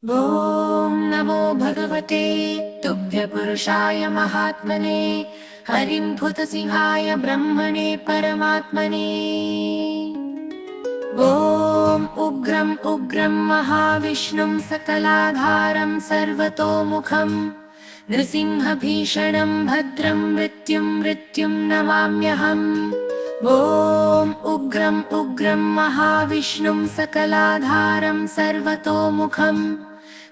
ॐ नमो भगवते तुभ्यपुरुषाय महात्मने हरिं भूतसिंहाय ब्रह्मणे परमात्मने। ॐ उग्रं उग्रं महाविष्णुं सकलाधारं सर्वतोमुखं नृसिंहभीषणं भद्रं मृत्युं मृत्युं नमाम्यहम्। ॐ उग्रं उग्रं महाविष्णुं सकलाधारं सर्वतोमुखं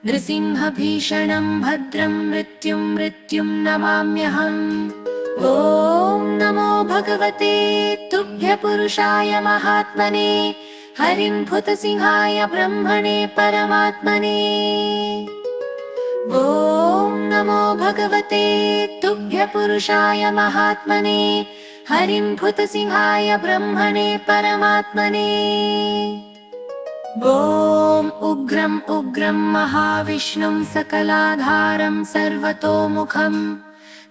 नृसिंहभीषणं भद्रं मृत्युं मृत्युं नमाम्यहम्। ॐ नमो भगवते तुभ्यपुरुषाय महात्मने हरिं भूतसिंहाय ब्रह्मणे परमात्मने। ॐ नमो भगवते तुभ्यपुरुषाय महात्मने हरिं भूतसिंहाय ब्रह्मणे परमात्मने। ॐ उग्रं उग्रं महाविष्णुं सकलाधारं सर्वतोमुखं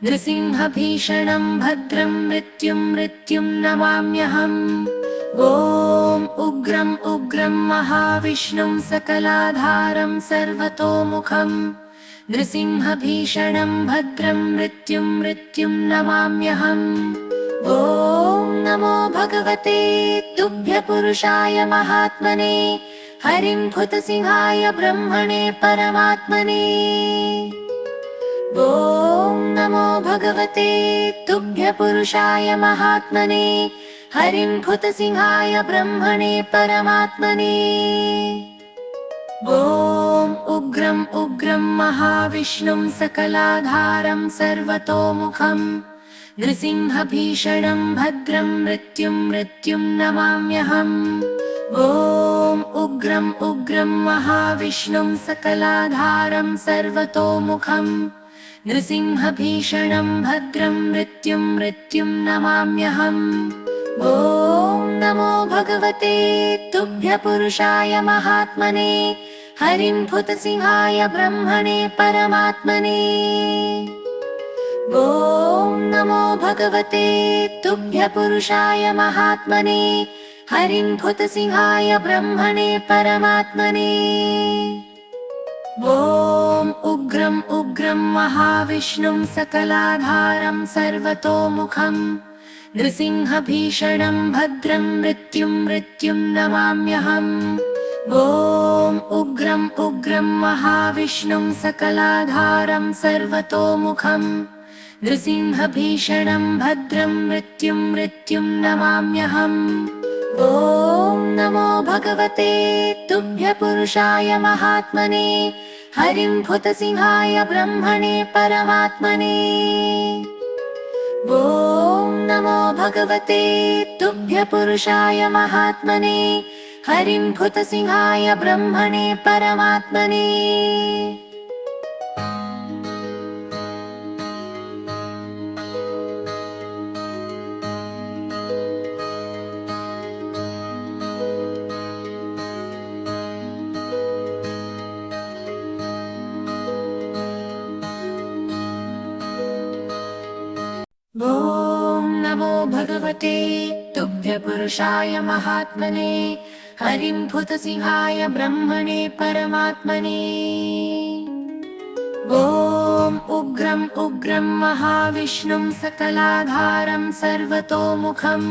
नृसिंहभीषणं भद्रं मृत्युं मृत्युं नमाम्यहम्। ॐ उग्रं उग्रं महाविष्णुं सकलाधारं सर्वतोमुखं नृसिंहभीषणं भद्रं मृत्युं मृत्युं नमाम्यहम्। ॐ नमो भगवते तुभ्यपुरुषाय महात्मने हरिं भूतसिंहाय ब्रह्मणे परमात्मने। ॐ नमो भगवते तुभ्यपुरुषाय महात्मने हरिं भूतसिंहाय ब्रह्मणे परमात्मने। ॐ उग्रं उग्रं महाविष्णुं सकलाधारं सर्वतोमुखं नृसिंहभीषणं भद्रं मृत्युं मृत्युं नमाम्यहम्। ॐ उग्रं उग्रं महाविष्णुं सकलाधारं सर्वतोमुखं नृसिंहभीषणं भद्रं मृत्युं मृत्युं नमाम्यहम्। ॐ नमो भगवते तुभ्यपुरुषाय महात्मने हरिं भूतसिंहाय ब्रह्मणे परमात्मने। ॐ नमो भगवते तुभ्यपुरुषाय महात्मने हरिं भूतसिंहाय ब्रह्मणे परमात्मने। ॐ उग्रं उग्रं महाविष्णुं सकलाधारं सर्वतोमुखं नृसिंहभीषणं भद्रं मृत्युं मृत्युं नमाम्यहम्। ॐ उग्रं उग्रं महाविष्णुं सकलाधारं सर्वतोमुखं नृसिंहभीषणं भद्रं मृत्युं मृत्युं नमाम्यहम्। ॐ नमो भगवते तुभ्यपुरुषाय महात्मने हरिं भूतसिंहाय ब्रह्मणे परमात्मने। ॐ नमो भगवते तुभ्यपुरुषाय महात्मने हरिं भूतसिंहाय ब्रह्मणे परमात्मने। ॐ नमो भगवते तुभ्यपुरुषाय महात्मने हरिं भूतसिंहाय ब्रह्मणे परमात्मने। ॐ उग्रं उग्रं महाविष्णुं सकलाधारं सर्वतोमुखं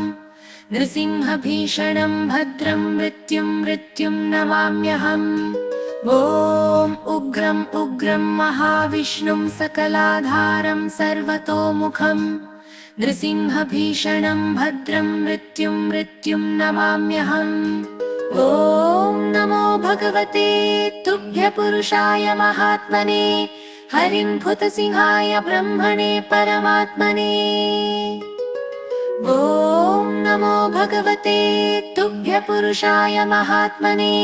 नृसिंहभीषणं भद्रं मृत्युं मृत्युं नमाम्यहम्। ॐ उग्रं उग्रं महाविष्णुं सकलाधारं सर्वतोमुखं नृसिंहभीषणं भद्रं मृत्युं मृत्युं नमाम्यहम्। ॐ नमो भगवते तुभ्यपुरुषाय महात्मने हरिं भूतसिंहाय ब्रह्मणे परमात्मने। ॐ नमो भगवते तुभ्यपुरुषाय महात्मने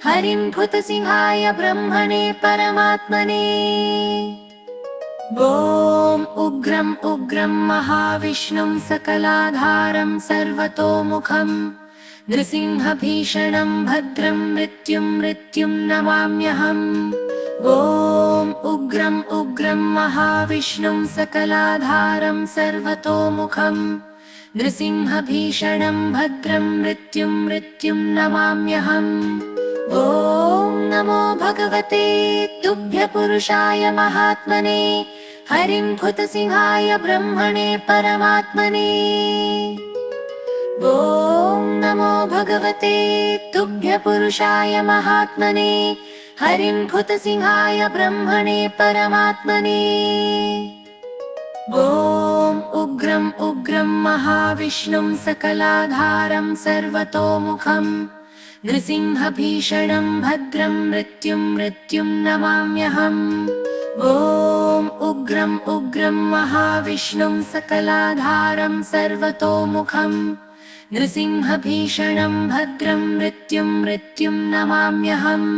हरिं भूतसिंहाय ब्रह्मणे परमात्मने। ॐ उग्रं उग्रं महाविष्णुं सकलाधारं सर्वतोमुखं नृसिंहभीषणं भद्रं मृत्युं मृत्युं नमाम्यहम्। ॐ उग्रं उग्रं महाविष्णुं सकलाधारं सर्वतोमुखं नृसिंहभीषणं भद्रं मृत्युं मृत्युं नमाम्यहम्। ॐ नमो भगवते तुभ्य पुरुषाय महात्मने हरिं भूतसिंहाय ब्रह्मणे परमात्मने। ॐ नमो भगवते तुभ्य पुरुषाय महात्मने हरिं भूतसिंहाय ब्रह्मणे परमात्मने। ॐ उग्रं उग्रं महाविष्णुं सकलाधारं सर्वतोमुखं नृसिंहभीषणं भद्रं मृत्युं मृत्युं नमाम्यहम्। ॐ उग्रं उग्रं महाविष्णुं सकलाधारं सर्वतोमुखं नृसिंहभीषणं भद्रं मृत्युं मृत्युं नमाम्यहम्।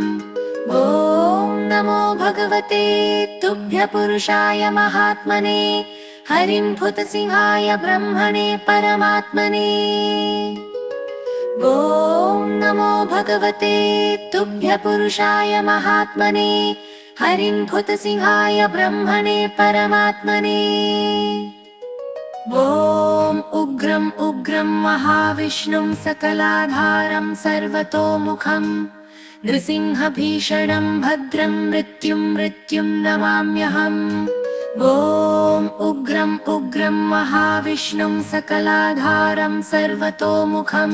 ॐ नमो भगवते तुभ्य पुरुषाय महात्मने हरिं भूतसिंहाय ब्रह्मणे परमात्मने। ॐ नमो भगवते तुभ्य पुरुषाय महात्मने हरिं भूतसिंहाय ब्रह्मणे परमात्मने। ॐ उग्रं उग्रं महाविष्णुं सकलाधारं सर्वतोमुखं नृसिंहभीषणं भद्रं मृत्युं मृत्युं नमाम्यहम्। ॐ उग्रं उग्रं महाविष्णुं सकलाधारं सर्वतोमुखं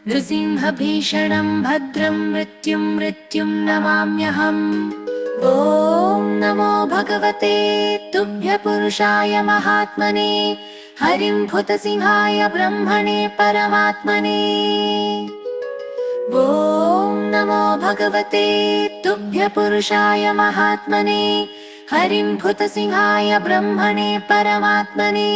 नृसिंहभीषणं भद्रं मृत्युं मृत्युं नमाम्यहम्। ॐ नमो भगवते तुभ्य पुरुषाय महात्मने हरिं भूतसिंहाय ब्रह्मणे परमात्मने। ॐ नमो भगवते तुभ्य पुरुषाय महात्मने हरिं भूतसिंहाय ब्रह्मणे परमात्मने।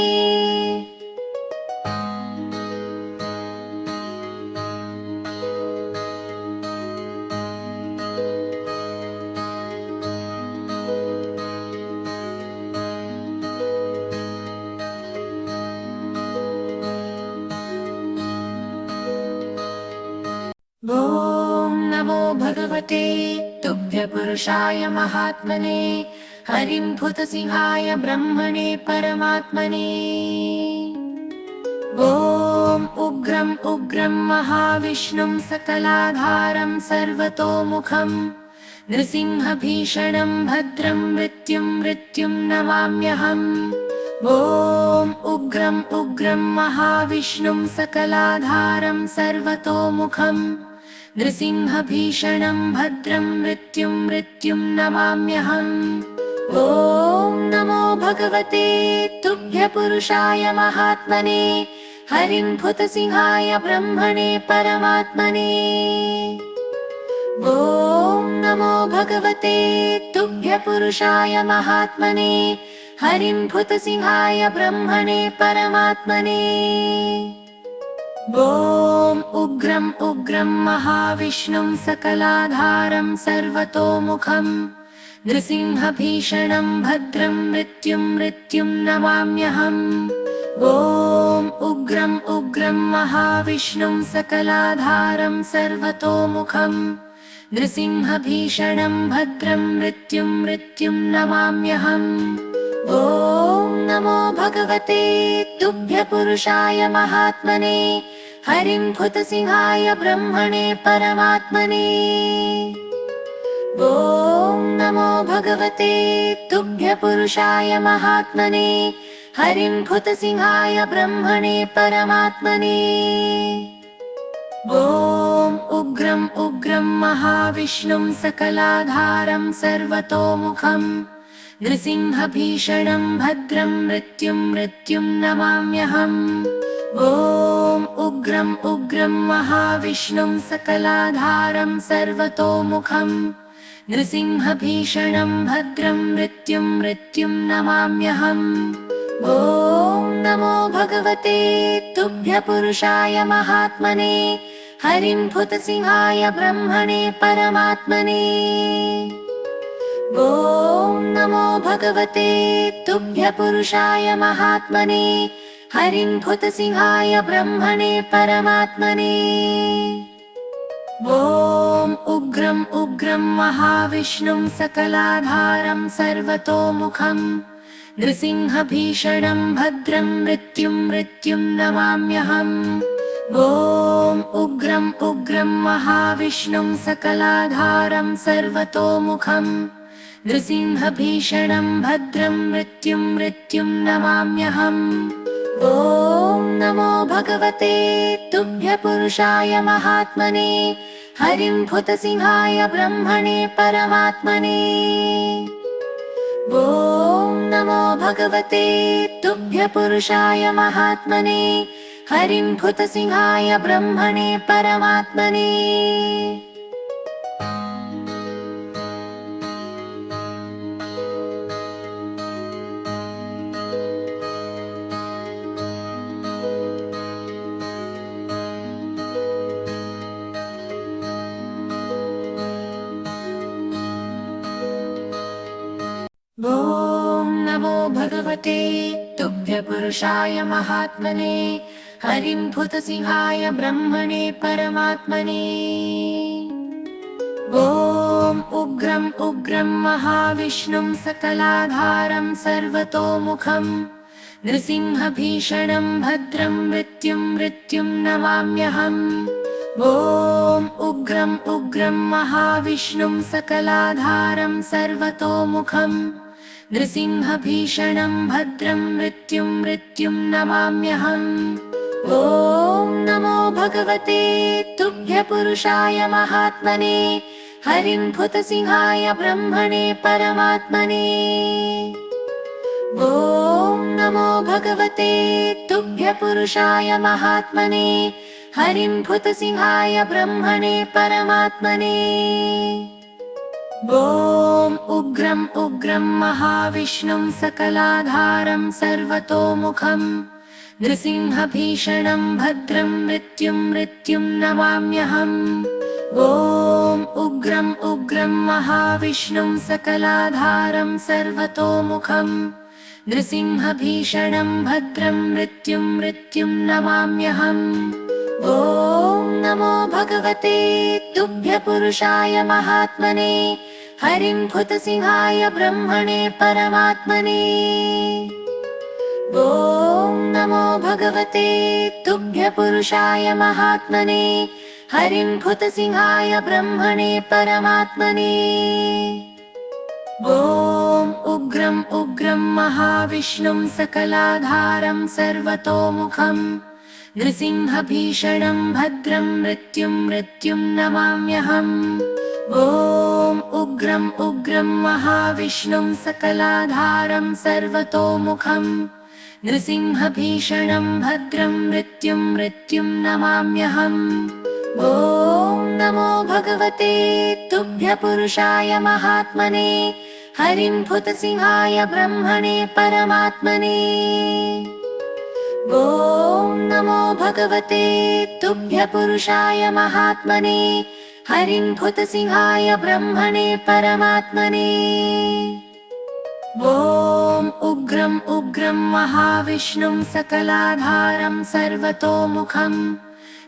ॐ नमो भगवते तुभ्य पुरुषाय महात्मने हरिं भूतसिंहाय ब्रह्मणे परमात्मने। ॐ उग्रं उग्रं महाविष्णुं सकलाधारं सर्वतोमुखं नृसिंहभीषणं भद्रं मृत्युं मृत्युं नमाम्यहम्। ॐ उग्रं उग्रं महाविष्णुं सकलाधारं सर्वतोमुखं नृसिंहभीषणं भद्रं मृत्युं मृत्युं नमाम्यहम्। ॐ नमो भगवते तुभ्य पुरुषाय महात्मने हरिं भूतसिंहाय ब्रह्मणे परमात्मने। ॐ नमो भगवते तुभ्य पुरुषाय महात्मने हरिं भूतसिंहाय ब्रह्मणे परमात्मने। ॐ उग्रं उग्रं महाविष्णुं सकलाधारं सर्वतोमुखं नृसिंहभीषणं भद्रं मृत्युं मृत्युं नमाम्यहम्। ॐ उग्रं उग्रं महाविष्णुं सकलाधारं सर्वतोमुखं नृसिंहभीषणं भद्रं मृत्युं मृत्युं नमाम्यहम्। ॐ नमो भगवते तुभ्य पुरुषाय महात्मने हरिं भूतसिंहाय ब्रह्मणे परमात्मने। ॐ नमो भगवते तुभ्य पुरुषाय महात्मने हरिं भूतसिंहाय ब्रह्मणे परमात्मने। ॐ उग्रं उग्रं महाविष्णुं सकलाधारं सर्वतोमुखं नृसिंहभीषणं भद्रं मृत्युं मृत्युं नमाम्यहम्। ॐ उग्रं उग्रं महाविष्णुं सकलाधारं सर्वतोमुखं नृसिंहभीषणं भद्रं मृत्युं मृत्युं नमाम्यहम्। ॐ नमो भगवते तुभ्य पुरुषाय महात्मने हरिं भूतसिंहाय ब्रह्मणे परमात्मने। ॐ नमो भगवते तुभ्य पुरुषाय महात्मने हरिं भूतसिंहाय ब्रह्मणे परमात्मने। ॐ उग्रं उग्रं महाविष्णुं सकलाधारं सर्वतोमुखं नृसिंहभीषणं भद्रं मृत्युं मृत्युं नमाम्यहम्। ॐ ॐ उग्रं उग्रं महाविष्णुं सकलाधारं सर्वतोमुखं नृसिंहभीषणं भद्रं मृत्युं मृत्युं नमाम्यहम्। ॐ नमो भगवते तुभ्य पुरुषाय महात्मने हरिं भूतसिंहाय ब्रह्मणे परमात्मने। ॐ नमो भगवते तुभ्य पुरुषाय महात्मने हरिं भूतसिंहाय ब्रह्मणे परमात्मने। ॐ नमो भगवते तुभ्य पुरुषाय महात्मने हरिं भूतसिंहाय ब्रह्मणे परमात्मने। ॐ उग्रं उग्रं महाविष्णुं सकलाधारं सर्वतोमुखं नृसिंहभीषणं भद्रं मृत्युं मृत्युं नमाम्यहम्। ॐ उग्रं उग्रं महाविष्णुं सकलाधारं सर्वतोमुखं नृसिंहभीषणं भद्रं मृत्युं मृत्युं नमाम्यहम्। ॐ नमो भगवते तुभ्य पुरुषाय महात्मने हरिं भूतसिंहाय ब्रह्मणे परमात्मने। ॐ नमो भगवते तुभ्य पुरुषाय महात्मने हरिं भूतसिंहाय ब्रह्मणे परमात्मने। ॐ उग्रं उग्रं महाविष्णुं सकलाधारं सर्वतोमुखं नृसिंहभीषणं भद्रं मृत्युं मृत्युं नमाम्यहम्। ॐ उग्रं उग्रं महाविष्णुं सकलाधारं सर्वतोमुखं नृसिंहभीषणं भद्रं मृत्युं मृत्युं नमाम्यहम्। ॐ नमो भगवते तुभ्य पुरुषाय महात्मने हरिं भूतसिंहाय ब्रह्मणे परमात्मने। ॐ नमो भगवते तुभ्य पुरुषाय महात्मने हरिं भूतसिंहाय ब्रह्मणे परमात्मने। ॐ उग्रं उग्रं महाविष्णुं सकलाधारं सर्वतोमुखं नृसिंहभीषणं भद्रं मृत्युं मृत्युं नमाम्यहम्। ॐ उग्रं उग्रं महाविष्णुं सकलाधारं सर्वतोमुखं नृसिंहभीषणं भद्रं मृत्युं मृत्युं नमाम्यहम्। ॐ नमो भगवते तुभ्य पुरुषाय महात्मने हरिं भूतसिंहाय ब्रह्मणे परमात्मने। ॐ नमो भगवते तुभ्य पुरुषाय महात्मने हरिं भूतसिंहाय ब्रह्मणे परमात्मने। ॐ उग्रं उग्रं महाविष्णुं सकलाधारं सर्वतोमुखं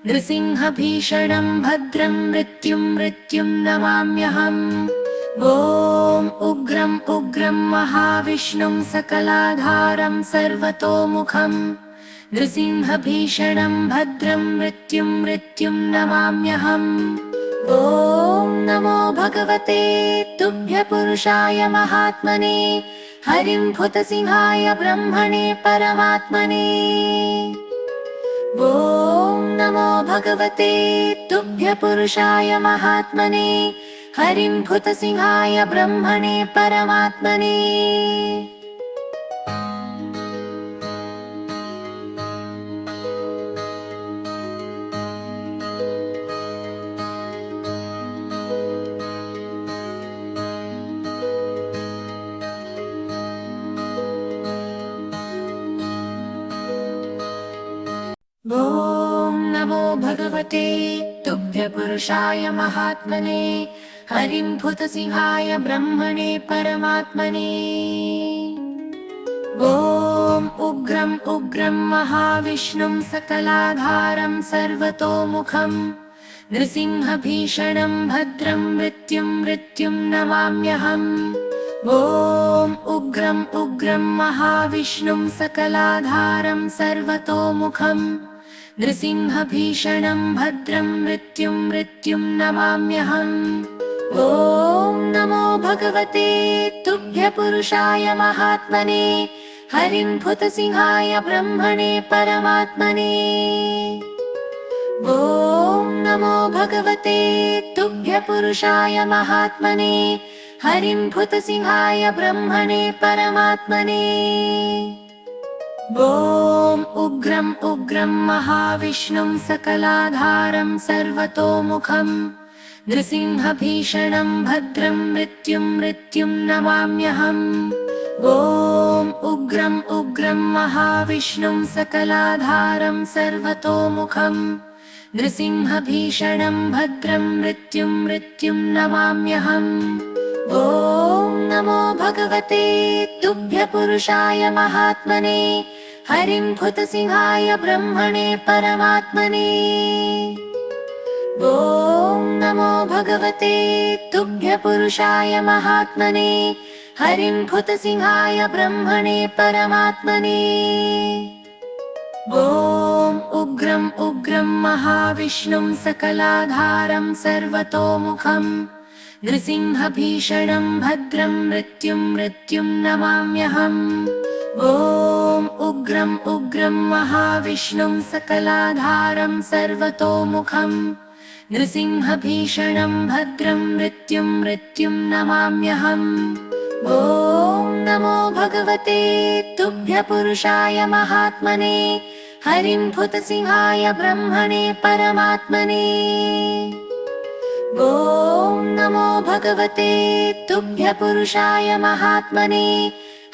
नृसिंहभीषणं भद्रं मृत्युं मृत्युं नमाम्यहम्। ॐ उग्रं उग्रं महाविष्णुं सकलाधारं सर्वतोमुखं नृसिंहभीषणं भद्रं मृत्युं मृत्युं नमाम्यहम्। ॐ नमो भगवते तुभ्य पुरुषाय महात्मने हरिं भूतसिंहाय ब्रह्मणे परमात्मने। ॐ नमो भगवते तुभ्य पुरुषाय महात्मने हरिं भूतसिंहाय ब्रह्मणे परमात्मने। ॐ नमो भगवते तुभ्य पुरुषाय महात्मने हरिं भूतसिंहाय ब्रह्मणे परमात्मने। ॐ उग्रं उग्रं महाविष्णुं सकलाधारं सर्वतोमुखं नृसिंहभीषणं भद्रं मृत्युं मृत्युं नमाम्यहम्। ॐ उग्रं उग्रं महाविष्णुं सकलाधारं सर्वतोमुखं नृसिंहभीषणं भद्रं मृत्युं मृत्युं नमाम्यहम्। ॐ नमो भगवते तुभ्यपुरुषाय महात्मने हरिं भूतसिंहाय ब्रह्मणे परमात्मने। ॐ नमो भगवते तुभ्यपुरुषाय महात्मने हरिं भूतसिंहाय ब्रह्मणे परमात्मने। ॐ उग्रं उग्रं महाविष्णुं सकलाधारं सर्वतोमुखं नृसिंहभीषणं भद्रं मृत्युं मृत्युं नमाम्यहम्। ॐ उग्रं उग्रं महाविष्णुं सकलाधारं सर्वतोमुखं नृसिंहभीषणं भद्रं मृत्युं मृत्युं नमाम्यहम्। ॐ नमो भगवते तुभ्यपुरुषाय महात्मने हरिं भूतसिंहाय ब्रह्मणे परमात्मने। ॐ नमो भगवते तुभ्यपुरुषाय महात्मने हरिं भूतसिंहाय ब्रह्मणे परमात्मने। ॐ उग्रं उग्रं महाविष्णुं सकलाधारं सर्वतोमुखं नृसिंहभीषणं भद्रं मृत्युं मृत्युं नमाम्यहम्। ॐ उग्रं उग्रं महाविष्णुं सकलाधारं सर्वतोमुखं नृसिंहभीषणं भद्रं मृत्युं मृत्युं नमाम्यहम्। ॐ नमो भगवते तुभ्यपुरुषाय महात्मने हरिं भूतसिंहाय ब्रह्मणे परमात्मने। ॐ नमो भगवते तुभ्यपुरुषाय महात्मने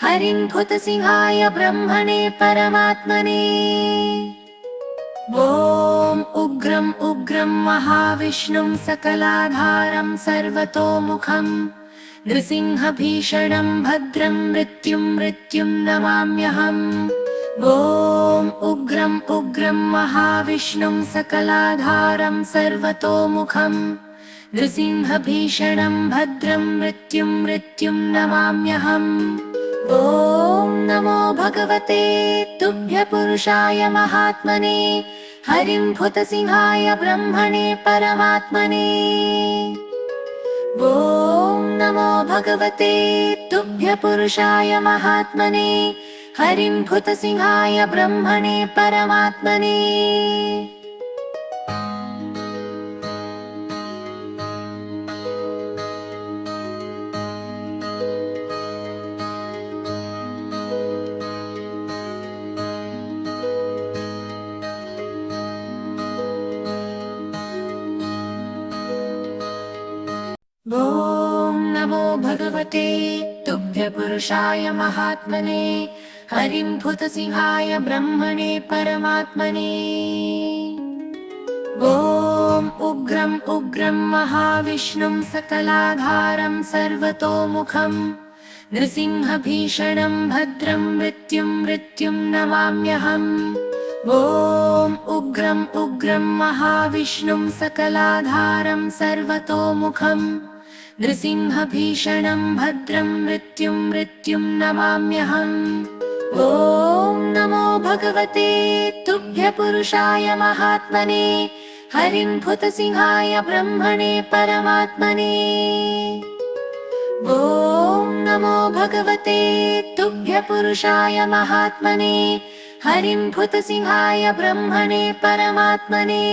हरिं भूतसिंहाय ब्रह्मणे परमात्मने। ॐ उग्रं उग्रं महाविष्णुं सकलाधारं सर्वतोमुखं नृसिंहभीषणं भद्रं मृत्युं मृत्युं नमाम्यहम्। ॐ उग्रं उग्रं महाविष्णुं सकलाधारं सर्वतोमुखं नृसिंहभीषणं भद्रं मृत्युं मृत्युं नमाम्यहम्। ॐ नमो भगवते तुभ्यपुरुषाय महात्मने हरिं भूतसिंहाय ब्रह्मणे परमात्मने। ॐ नमो भगवते तुभ्यपुरुषाय महात्मने हरिं भूतसिंहाय ब्रह्मणे परमात्मने। ॐ नमो भगवते तुभ्यपुरुषाय महात्मने हरिं भूतसिंहाय ब्रह्मणे परमात्मने। ॐ उग्रं उग्रं महाविष्णुं सकलाधारं सर्वतोमुखं नृसिंहभीषणं भद्रं मृत्युं मृत्युं नमाम्यहम्। ॐ उग्रं उग्रं महाविष्णुं सकलाधारं सर्वतोमुखं नृसिंहभीषणं भद्रं मृत्युं मृत्युं नमाम्यहम्। ॐ नमो भगवते तुभ्यपुरुषाय महात्मने हरिं भूतसिंहाय ब्रह्मणे परमात्मने। ॐ नमो भगवते तुभ्यपुरुषाय महात्मने हरिं भूतसिंहाय ब्रह्मणे परमात्मने।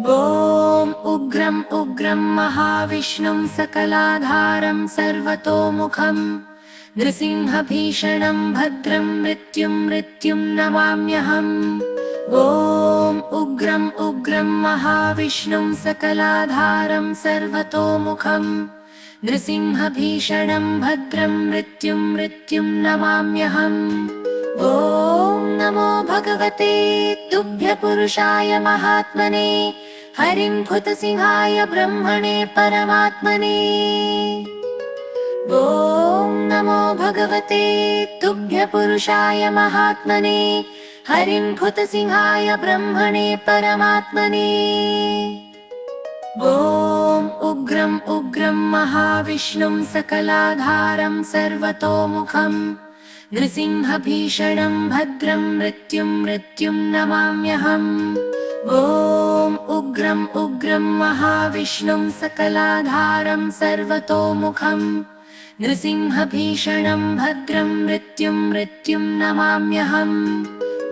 ॐ उग्रं उग्रं महाविष्णुं सकलाधारं सर्वतोमुखं नृसिंहभीषणं भद्रं मृत्युं मृत्युं नमाम्यहम्। ॐ उग्रं उग्रं महाविष्णुं सकलाधारं सर्वतोमुखं नृसिंहभीषणं भद्रं मृत्युं मृत्युं नमाम्यहम्। ॐ नमो भगवते तुभ्यपुरुषाय महात्मने हरिं भूतसिंहाय ब्रह्मणे परमात्मने। ॐ नमो भगवते तुभ्यपुरुषाय महात्मने हरिं भूतसिंहाय ब्रह्मणे परमात्मने। ॐ उग्रं उग्रं महाविष्णुं सकलाधारं सर्वतोमुखं नृसिंहभीषणं भद्रं मृत्युं मृत्युं नमाम्यहम्। ॐ उग्रं उग्रं महाविष्णुं सकलाधारं सर्वतोमुखं नृसिंहभीषणं भद्रं मृत्युं मृत्युं नमाम्यहम्।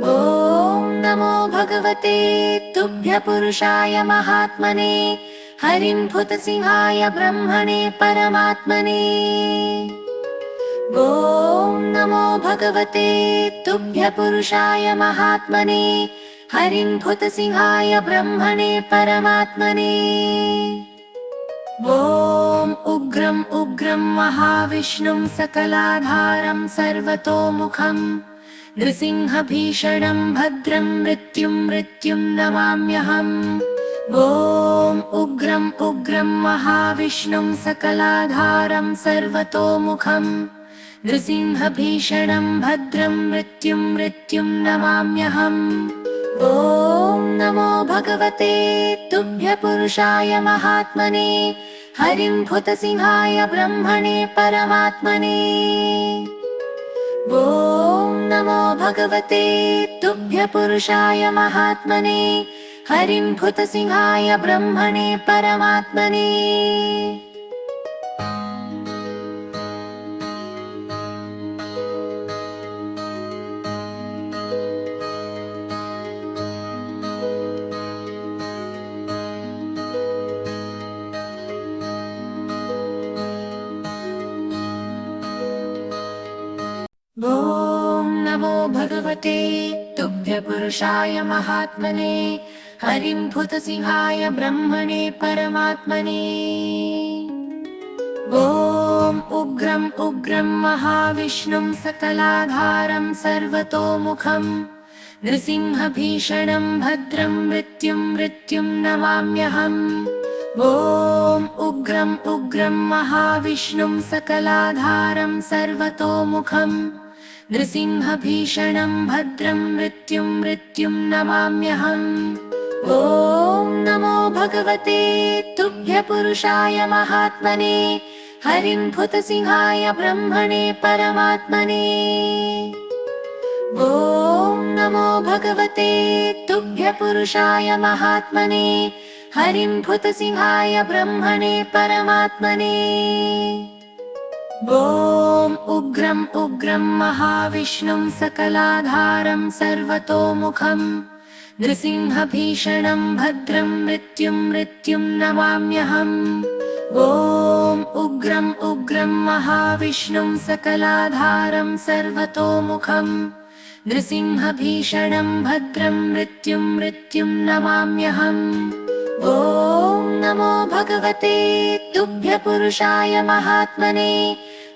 ॐ नमो भगवते तुभ्य पुरुषाय महात्मने हरिं भूतसिंहाय ब्रह्मणे परमात्मने। ॐ नमो भगवते तुभ्य पुरुषाय महात्मने हरिं भूतसिंहाय ब्रह्मणे परमात्मने। ॐ उग्रं उग्रं महाविष्णुं सकलाधारं सर्वतोमुखं नृसिंहभीषणं भद्रं मृत्युं मृत्युं नमाम्यहम्। ॐ उग्रं उग्रं महाविष्णुं सकलाधारं सर्वतोमुखं नृसिंहभीषणं भद्रं मृत्युं मृत्युं नमाम्यहम्। ॐ नमो भगवते तुभ्य पुरुषाय महात्मने हरिं भूतसिंहाय ब्रह्मणे परमात्मने। ॐ नमो भगवते तुभ्य पुरुषाय महात्मने हरिं भूतसिंहाय ब्रह्मणे परमात्मने। ॐ नमो भगवते तुभ्य पुरुषाय महात्मने हरिं भूतसिंहाय ब्रह्मणे परमात्मने। ॐ उग्रं उग्रं महाविष्णुं सकलाधारं सर्वतोमुखं नृसिंहभीषणं भद्रं मृत्युं मृत्युं नमाम्यहम्। ॐ उग्रं उग्रं महाविष्णुं सकलाधारं सर्वतोमुखं नृसिंहभीषणं भद्रं मृत्युं मृत्युं नमाम्यहम्। ॐ नमो भगवते तुभ्य पुरुषाय महात्मने हरिं भूतसिंहाय ब्रह्मणे परमात्मने। ॐ नमो भगवते तुभ्य पुरुषाय महात्मने हरिं भूतसिंहाय ब्रह्मणे परमात्मने। ॐ उग्रं उग्रं महाविष्णुं सकलाधारं सर्वतोमुखं नृसिंहभीषणं भद्रं मृत्युं मृत्युं नमाम्यहम्। ॐ उग्रं उग्रं महाविष्णुं सकलाधारं सर्वतोमुखं नृसिंहभीषणं भद्रं मृत्युं मृत्युं नमाम्यहम्। ॐ नमो भगवते तुभ्य पुरुषाय महात्मने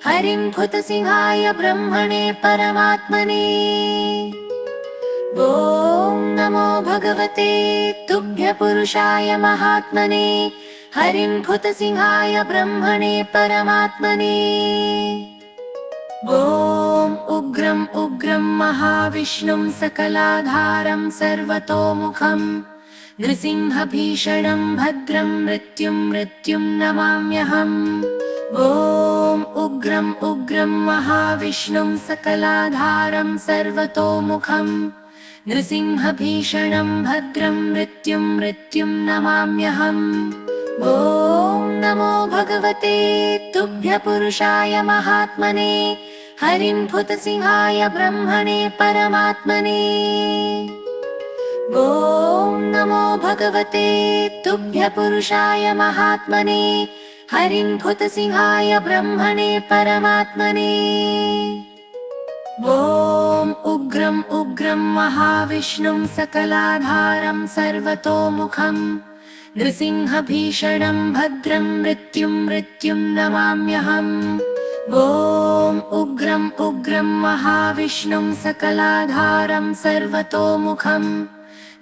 हरिं भूतसिंहाय ब्रह्मणे परमात्मने। ॐ नमो भगवते तुभ्य पुरुषाय महात्मने हरिं भूतसिंहाय ब्रह्मणे परमात्मने। ॐ उग्रं उग्रं महाविष्णुं सकलाधारं सर्वतोमुखं नृसिंहभीषणं भद्रं मृत्युं मृत्युं नमाम्यहम्। ॐ उग्रं उग्रं महाविष्णुं सकलाधारं सर्वतोमुखं नृसिंहभीषणं भद्रं मृत्युं मृत्युं नमाम्यहम्। ॐ नमो भगवते तुभ्य पुरुषाय महात्मने हरिं भूतसिंहाय ब्रह्मणे परमात्मने। ॐ नमो भगवते तुभ्य पुरुषाय महात्मने हरिं भूतसिंहाय ब्रह्मणे परमात्मने। ॐ उग्रं उग्रं महाविष्णुं सकलाधारं सर्वतोमुखं नृसिंहभीषणं भद्रं मृत्युं मृत्युं नमाम्यहम्। ॐ उग्रं उग्रं महाविष्णुं सकलाधारं सर्वतोमुखं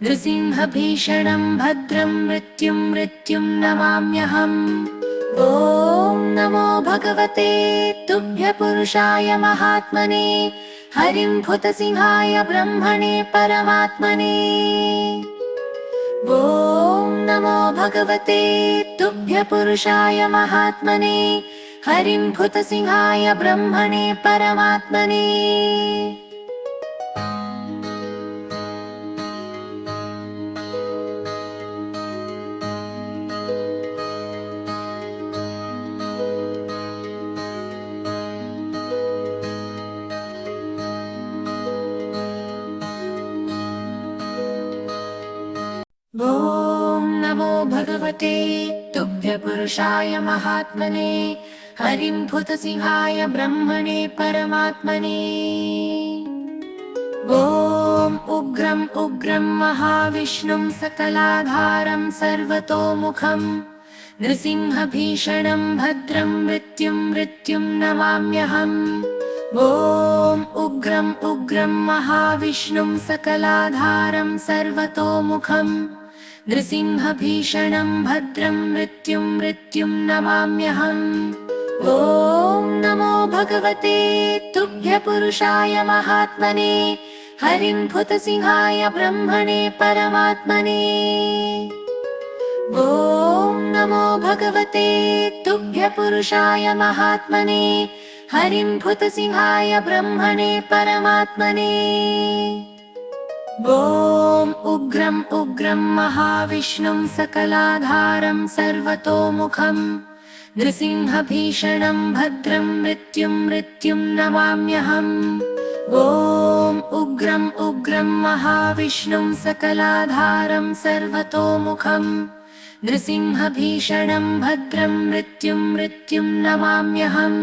नृसिंहभीषणं भद्रं मृत्युं मृत्युं नमाम्यहम्। ॐ नमो भगवते तुभ्य पुरुषाय महात्मने हरिं भूतसिंहाय ब्रह्मणे परमात्मने। ॐ नमो भगवते तुभ्य पुरुषाय महात्मने हरिं भूतसिंहाय ब्रह्मणे परमात्मने। ॐ नमो भगवते तुभ्यपुरुषाय महात्मने हरिं भूतसिंहाय ब्रह्मणे परमात्मने। ॐ उग्रं उग्रं महाविष्णुं सकलाधारं सर्वतोमुखं नृसिंहभीषणं भद्रं मृत्युं मृत्युं नमाम्यहम्। ॐ उग्रं उग्रं महाविष्णुं सकलाधारं सर्वतोमुखं नृसिंहभीषणं भद्रं मृत्युं मृत्युं नमाम्यहम्। ॐ नमो भगवते तुभ्यपुरुषाय महात्मने हरिं भूतसिंहाय ब्रह्मणे परमात्मने। ॐ नमो भगवते तुभ्यपुरुषाय महात्मने हरिं भूतसिंहाय ब्रह्मणे परमात्मने। ॐ उग्रं उग्रं महाविष्णुं सकलाधारं सर्वतोमुखं नृसिंहभीषणं भद्रं मृत्युं मृत्युं नमाम्यहम्। ॐ उग्रं उग्रं महाविष्णुं सकलाधारं सर्वतोमुखं नृसिंहभीषणं भद्रं मृत्युं मृत्युं नमाम्यहम्।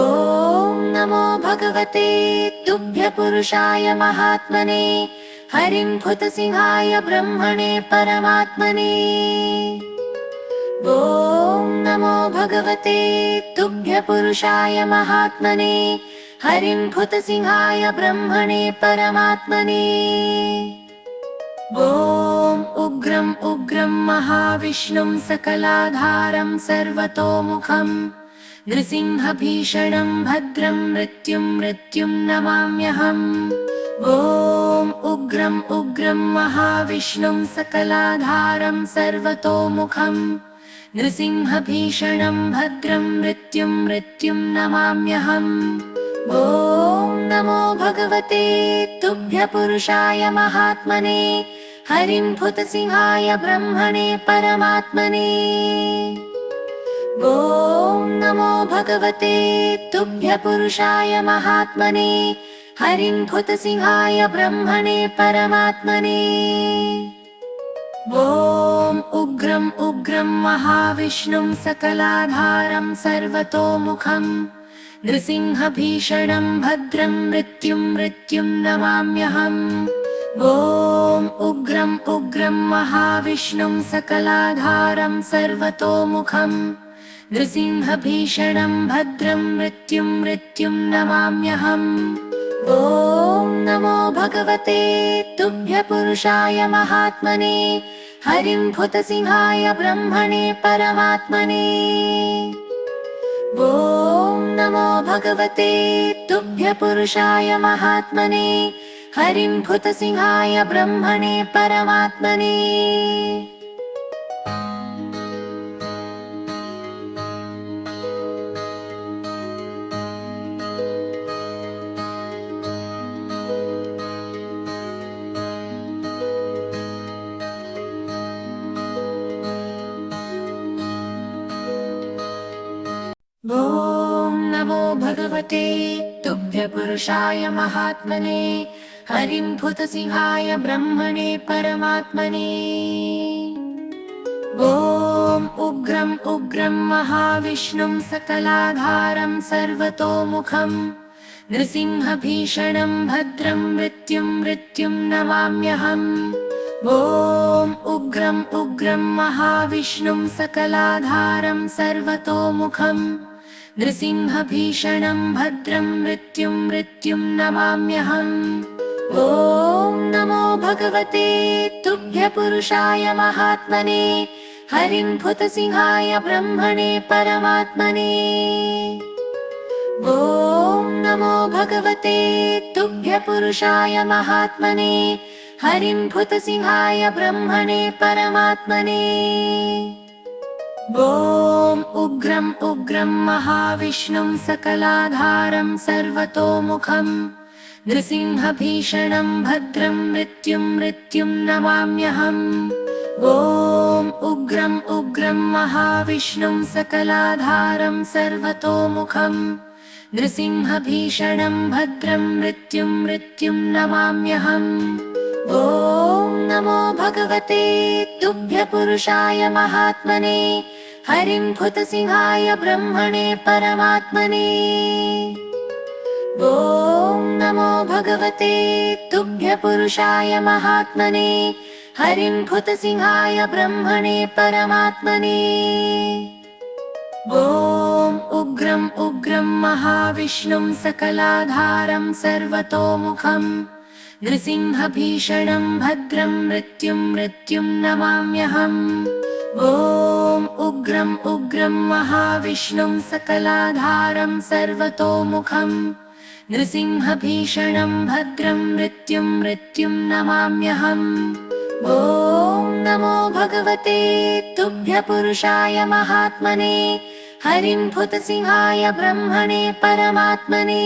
ॐ नमो भगवते तुभ्यपुरुषाय महात्मने हरिं भूतसिंहाय ब्रह्मणे परमात्मने। ॐ नमो भगवते तुभ्यपुरुषाय महात्मने हरिं भूतसिंहाय ब्रह्मणे परमात्मने। ॐ उग्रं उग्रं महाविष्णुं सकलाधारं सर्वतोमुखं नृसिंहभीषणं भद्रं मृत्युं मृत्युं नमाम्यहम्। ॐ उग्रं उग्रं महाविष्णुं सकलाधारं सर्वतोमुखं नृसिंहभीषणं भद्रं मृत्युं मृत्युं नमाम्यहम्। ॐ नमो भगवते तुभ्यपुरुषाय महात्मने हरिं भूतसिंहाय ब्रह्मणे परमात्मने। ॐ नमो भगवते तुभ्यपुरुषाय महात्मने हरिं भूतसिंहाय ब्रह्मणे परमात्मने। ॐ उग्रं उग्रं महाविष्णुं सकलाधारं सर्वतोमुखं नृसिंहभीषणं भद्रं मृत्युं मृत्युं नमाम्यहम्। ॐ उग्रं उग्रं महाविष्णुं सकलाधारं सर्वतोमुखं नृसिंहभीषणं भद्रं मृत्युं मृत्युं नमाम्यहम्। ॐ नमो भगवते तुभ्यपुरुषाय महात्मने हरिं भूतसिंहाय ब्रह्मणे परमात्मने। ॐ नमो भगवते तुभ्यपुरुषाय महात्मने हरिं भूतसिंहाय ब्रह्मणे परमात्मने। ॐ नमो भगवते तुभ्यपुरुषाय महात्मने हरिं भूतसिंहाय ब्रह्मणे परमात्मने। ॐ उग्रं उग्रं महाविष्णुं सकलाधारं सर्वतोमुखं नृसिंहभीषणं भद्रं मृत्युं मृत्युं नमाम्यहम्। ॐ उग्रं उग्रं महाविष्णुं सकलाधारं सर्वतोमुखं नृसिंहभीषणं भद्रं मृत्युं मृत्युं नमाम्यहम्। ॐ नमो भगवते तुभ्यपुरुषाय महात्मने हरिं भूतसिंहाय ब्रह्मणे परमात्मने। ॐ नमो भगवते तुभ्यपुरुषाय महात्मने हरिं भूतसिंहाय ब्रह्मणे परमात्मने। ॐ उग्रं उग्रं महाविष्णुं सकलाधारं सर्वतोमुखं नृसिंहभीषणं भद्रं मृत्युं मृत्युं नमाम्यहम् ॐ उग्रं उग्रं महाविष्णुं सकलाधारं सर्वतोमुखं नृसिंहभीषणं भद्रं मृत्युं मृत्युं नमाम्यहम् ॐ नमो भगवते तुभ्यपुरुषाय महात्मने हरिं भूतसिंहाय ब्रह्मणे परमात्मने ॐ नमो भगवते तुभ्यपुरुषाय महात्मने हरिं भूतसिंहाय ब्रह्मणे परमात्मने ॐ उग्रं उग्रं महाविष्णुं सकलाधारं सर्वतोमुखं नृसिंहभीषणं भद्रं मृत्युं मृत्युं नमाम्यहम् ॐ उग्रं उग्रं महाविष्णुं सकलाधारं सर्वतोमुखं नृसिंहभीषणं भद्रं मृत्युं मृत्युं नमाम्यहम् ॐ नमो भगवते तुभ्यपुरुषाय महात्मने हरिं भूतसिंहाय ब्रह्मणे परमात्मने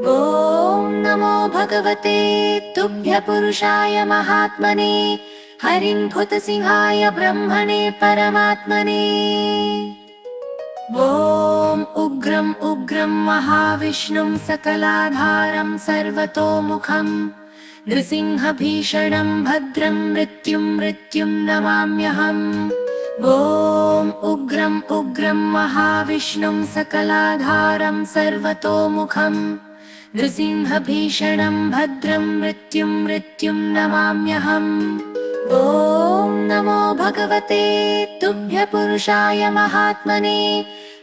ॐ नमो भगवते तुभ्यपुरुषाय महात्मने हरिं भूतसिंहाय ब्रह्मणे परमात्मने ॐ उग्रं उग्रं महाविष्णुं सकलाधारं सर्वतोमुखं नृसिंहभीषणं भद्रं मृत्युं मृत्युं नमाम्यहम् ॐ उग्रं उग्रं महाविष्णुं सकलाधारं सर्वतोमुखं नृसिंहभीषणं भद्रं मृत्युं मृत्युं नमाम्यहम् ॐ नमो भगवते तुभ्यपुरुषाय महात्मने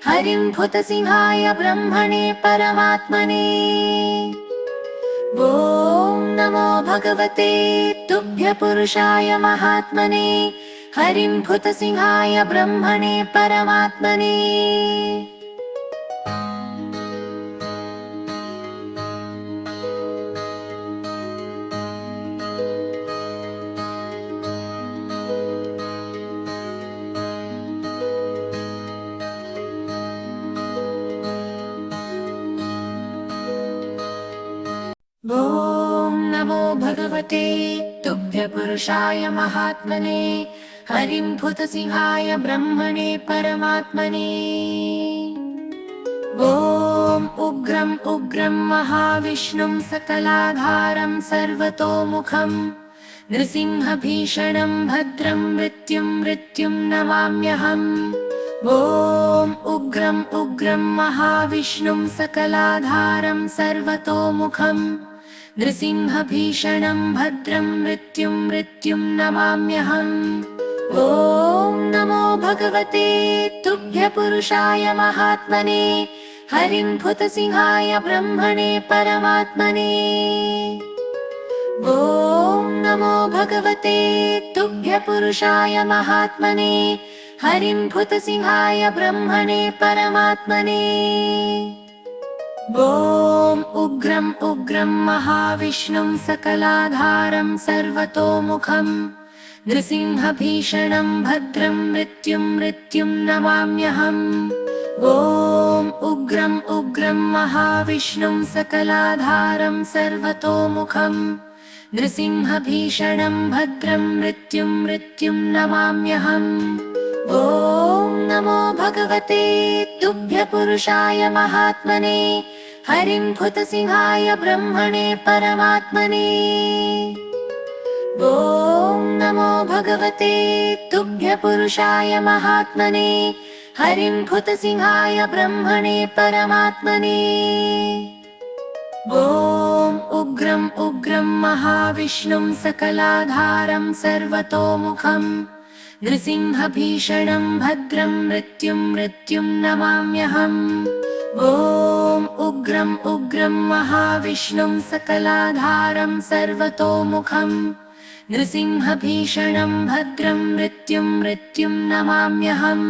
हरिं भूतसिंहाय ब्रह्मणे परमात्मने ॐ नमो भगवते तुभ्यपुरुषाय महात्मने हरिं भूतसिंहाय ब्रह्मणे परमात्मने ॐ नमो भगवते तुभ्यपुरुषाय महात्मने हरिं भूतसिंहाय ब्रह्मणे परमात्मने ॐ उग्रं उग्रं महाविष्णुं सकलाधारं सर्वतोमुखं नृसिंहभीषणं भद्रं मृत्युं मृत्युं नमाम्यहम् ॐ उग्रं उग्रं महाविष्णुं सकलाधारं सर्वतोमुखं नृसिंहभीषणं भद्रं मृत्युं मृत्युं नमाम्यहम् ॐ नमो भगवते तुभ्यपुरुषाय महात्मने हरिं भूतसिंहाय ब्रह्मणे परमात्मने ॐ नमो भगवते तुभ्यपुरुषाय महात्मने हरिं भूतसिंहाय ब्रह्मणे परमात्मने ॐ उग्रं उग्रं महाविष्णुं सकलाधारं सर्वतोमुखं नृसिंहभीषणं भद्रं मृत्युं मृत्युं नमाम्यहम् ॐ उग्रं उग्रं महाविष्णुं सकलाधारं सर्वतोमुखं नृसिंहभीषणं भद्रं मृत्युं मृत्युं नमाम्यहम् ॐ नमो भगवते तुभ्यपुरुषाय महात्मने हरिं भूतसिंहाय ब्रह्मणे परमात्मने ॐ नमो भगवते तुभ्यपुरुषाय महात्मने हरिं भूतसिंहाय ब्रह्मणे परमात्मने ॐ उग्रं उग्रं महाविष्णुं सकलाधारं सर्वतोमुखं नृसिंहभीषणं भद्रं मृत्युं मृत्युं नमाम्यहम् ॐ उग्रं उग्रं महाविष्णुं सकलाधारं सर्वतोमुखं नृसिंहभीषणं भद्रं मृत्युं मृत्युं नमाम्यहम्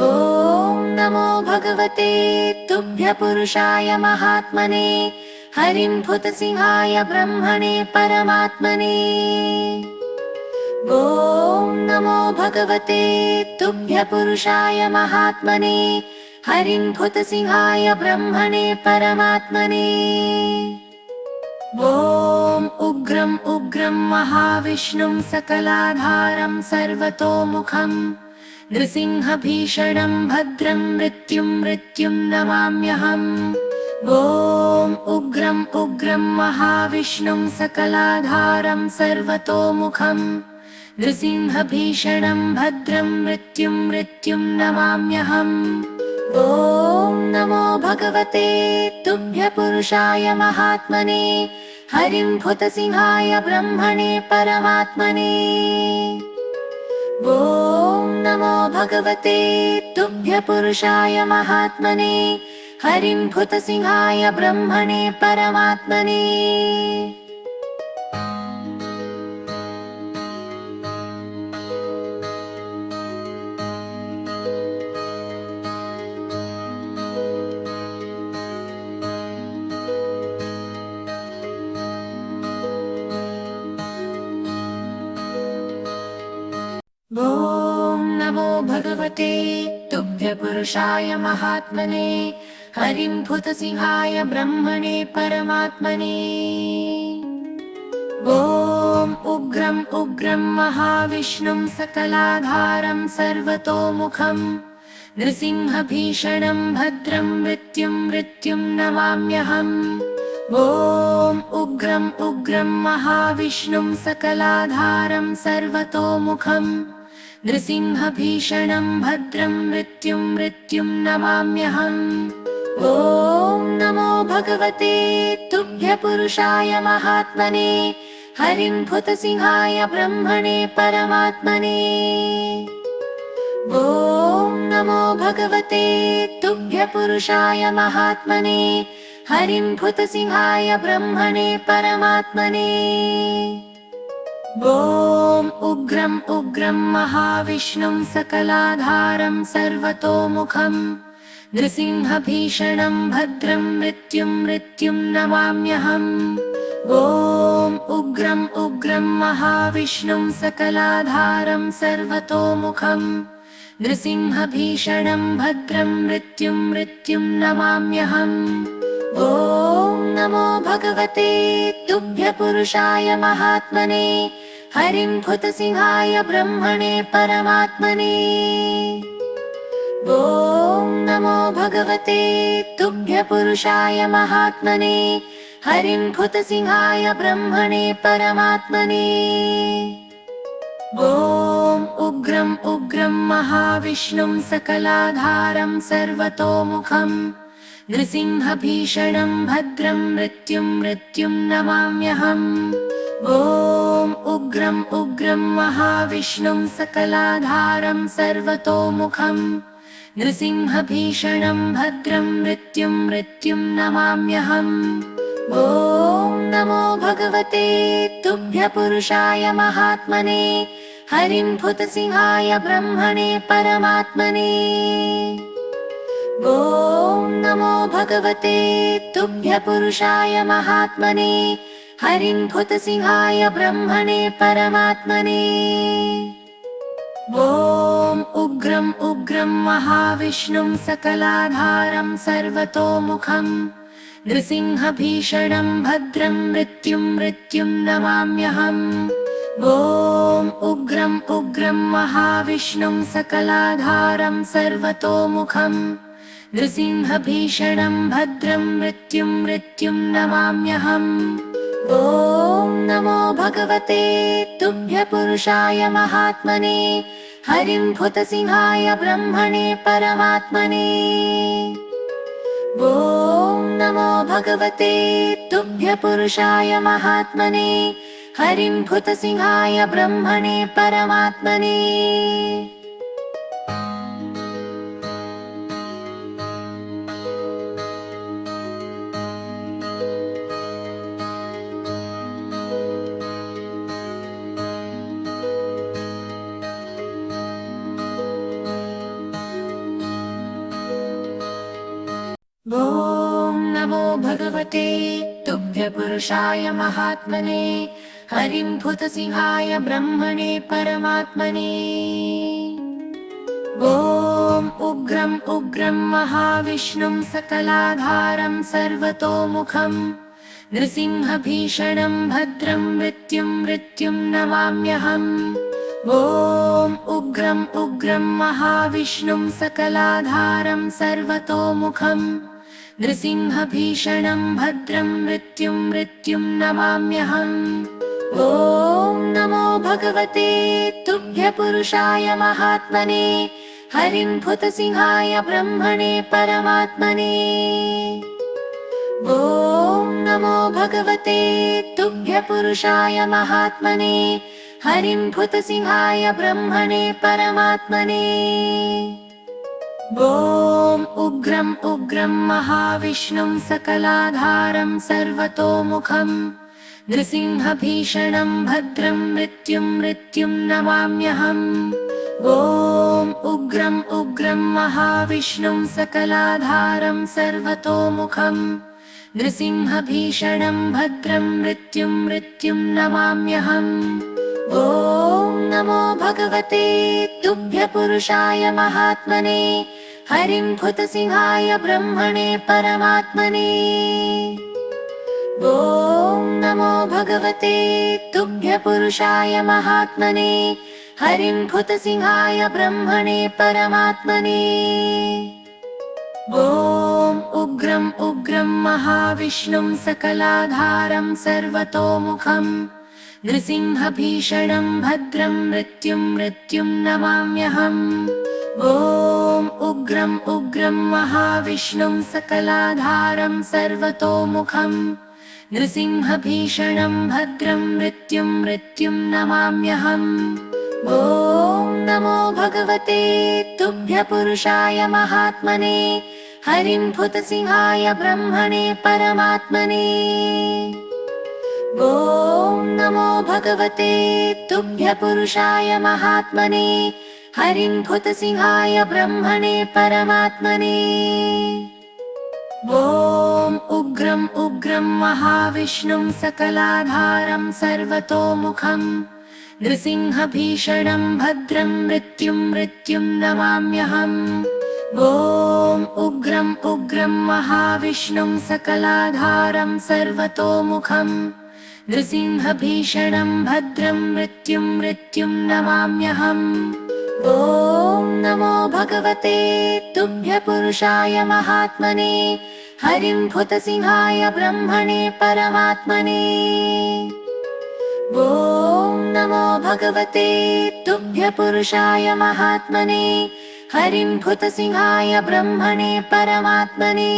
ॐ नमो भगवते तुभ्यपुरुषाय महात्मने हरिं भूतसिंहाय ब्रह्मणे परमात्मने ॐ नमो भगवते तुभ्य पुरुषाय महात्मने हरिं भूतसिंहाय ब्रह्मणे परमात्मने। ॐ उग्रं उग्रं महाविष्णुं सकलाधारं सर्वतोमुखं नृसिंहभीषणं भद्रं मृत्युं मृत्युं नमाम्यहम्। ॐ उग्रं उग्रं महाविष्णुं सकलाधारं सर्वतोमुखं नृसिंहभीषणं भद्रं मृत्युं मृत्युं नमाम्यहम्। ॐ नमो भगवते तुभ्य पुरुषाय महात्मने हरिं भूतसिंहाय ब्रह्मणे परमात्मने। ॐ नमो भगवते तुभ्य पुरुषाय महात्मने हरिं भूतसिंहाय ब्रह्मणे परमात्मने। ॐ नमो भगवते तुभ्य पुरुषाय महात्मने हरिं भूतसिंहाय ब्रह्मणे परमात्मने। ॐ उग्रं उग्रं महाविष्णुं सकलाधारं सर्वतोमुखं नृसिंहभीषणं भद्रं मृत्युं मृत्युं नमाम्यहम्। ॐ उग्रं उग्रं महाविष्णुं सकलाधारं सर्वतोमुखं नृसिंहभीषणं भद्रं मृत्युं मृत्युं नमाम्यहम्। ॐ नमो भगवते तुभ्य पुरुषाय महात्मने हरिं भूतसिंहाय ब्रह्मणे परमात्मने। ॐ नमो भगवते तुभ्य पुरुषाय महात्मने हरिं भूतसिंहाय ब्रह्मणे परमात्मने। ॐ उग्रं उग्रं महाविष्णुं सकलाधारं सर्वतोमुखं नृसिंहभीषणं भद्रं मृत्युं मृत्युं नमाम्यहम्। ॐ उग्रं उग्रं महाविष्णुं सकलाधारं सर्वतोमुखं नृसिंहभीषणं भद्रं मृत्युं मृत्युं नमाम्यहम्। ॐ नमो भगवते तुभ्य पुरुषाय महात्मने हरिं भूतसिंहाय ब्रह्मणे परमात्मने। ॐ नमो भगवते तुभ्य पुरुषाय महात्मने हरिं भूतसिंहाय ब्रह्मणे परमात्मने। ॐ उग्रं उग्रं महाविष्णुं सकलाधारं सर्वतोमुखं नृसिंहभीषणं भद्रं मृत्युं मृत्युं नमाम्यहम्। ॐ उग्रं उग्रं महाविष्णुं सकलाधारं सर्वतोमुखं नृसिंहभीषणं भद्रं मृत्युं मृत्युं नमाम्यहम्। ॐ नमो भगवते तुभ्य पुरुषाय महात्मने हरिं भूतसिंहाय ब्रह्मणे परमात्मने। ॐ नमो भगवते तुभ्य पुरुषाय महात्मने हरिं भूतसिंहाय ब्रह्मणे परमात्मने। ॐ उग्रं उग्रं महाविष्णुं सकलाधारं सर्वतोमुखं नृसिंहभीषणं भद्रं मृत्युं मृत्युं नमाम्यहम्। ॐ उग्रं उग्रं महाविष्णुं सकलाधारं सर्वतोमुखं नृसिंहभीषणं भद्रं मृत्युं मृत्युं नमाम्यहम्। ॐ नमो भगवते तुभ्य पुरुषाय महात्मने हरिं भूतसिंहाय ब्रह्मणे परमात्मने। ॐ नमो भगवते तुभ्य पुरुषाय महात्मने हरिं भूतसिंहाय ब्रह्मणे परमात्मने। ॐ नमो भगवते तुभ्य पुरुषाय महात्मने हरिं भूतसिंहाय ब्रह्मणे परमात्मने। ॐ उग्रं उग्रं महाविष्णुं सकलाधारं सर्वतोमुखं नृसिंहभीषणं भद्रं मृत्युं मृत्युं नमाम्यहम्। ॐ उग्रं उग्रं महाविष्णुं सकलाधारं सर्वतोमुखं नृसिंहभीषणं भद्रं मृत्युं मृत्युं नमाम्यहम्। ॐ नमो भगवते तुभ्य पुरुषाय महात्मने हरिं भूतसिंहाय ब्रह्मणे परमात्मने। ॐ नमो भगवते तुभ्य पुरुषाय महात्मने हरिं भूतसिंहाय ब्रह्मणे परमात्मने। ॐ उग्रं उग्रं महाविष्णुं सकलाधारं सर्वतोमुखं नृसिंहभीषणं भद्रं मृत्युं मृत्युं नमाम्यहम्। ॐ उग्रं उग्रं महाविष्णुं सकलाधारं सर्वतोमुखं नृसिंहभीषणं भद्रं मृत्युं मृत्युं नमाम्यहम्। ॐ नमो भगवते तुभ्य पुरुषाय महात्मने हरिं भूतसिंहाय ब्रह्मणे परमात्मने। ॐ नमो भगवते तुभ्य पुरुषाय महात्मने हरिं भूतसिंहाय ब्रह्मणे परमात्मने। ॐ उग्रं उग्रं महाविष्णुं सकलाधारं सर्वतोमुखं नृसिंहभीषणं भद्रं मृत्युं मृत्युं नमाम्यहम्। ॐ उग्रं उग्रं महाविष्णुं सकलाधारं सर्वतोमुखं नृसिंहभीषणं भद्रं मृत्युं मृत्युं नमाम्यहम्। ॐ नमो भगवते तुभ्य पुरुषाय महात्मने हरिं भूतसिंहाय ब्रह्मणे परमात्मने। ॐ नमो भगवते तुभ्य पुरुषाय महात्मने हरिं भूतसिंहाय ब्रह्मणे परमात्मने। ॐ उग्रं उग्रं महाविष्णुं सकलाधारं सर्वतोमुखं नृसिंहभीषणं भद्रं मृत्युं मृत्युं नमाम्यहम्। ॐ उग्रं उग्रं महाविष्णुं सकलाधारं सर्वतोमुखं नृसिंहभीषणं भद्रं मृत्युं मृत्युं नमाम्यहम्। ॐ नमो भगवते तुभ्य पुरुषाय महात्मने हरिं भूतसिंहाय ब्रह्मणे परमात्मने। ॐ नमो भगवते तुभ्य पुरुषाय महात्मने हरिं भूतसिंहाय ब्रह्मणे परमात्मने।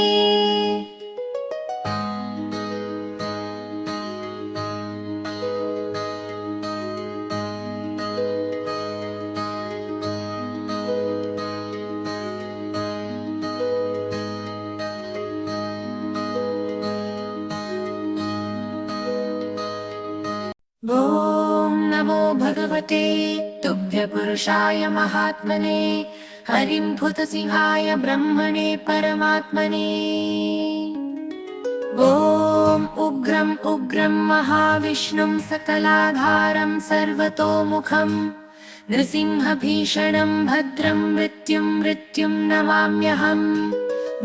ॐ नमो भगवते तुभ्य पुरुषाय महात्मने हरिं भूतसिंहाय ब्रह्मणे परमात्मने। ॐ उग्रं उग्रं महाविष्णुं सकलाधारं सर्वतोमुखं नृसिंहभीषणं भद्रं मृत्युं मृत्युं नमाम्यहम्।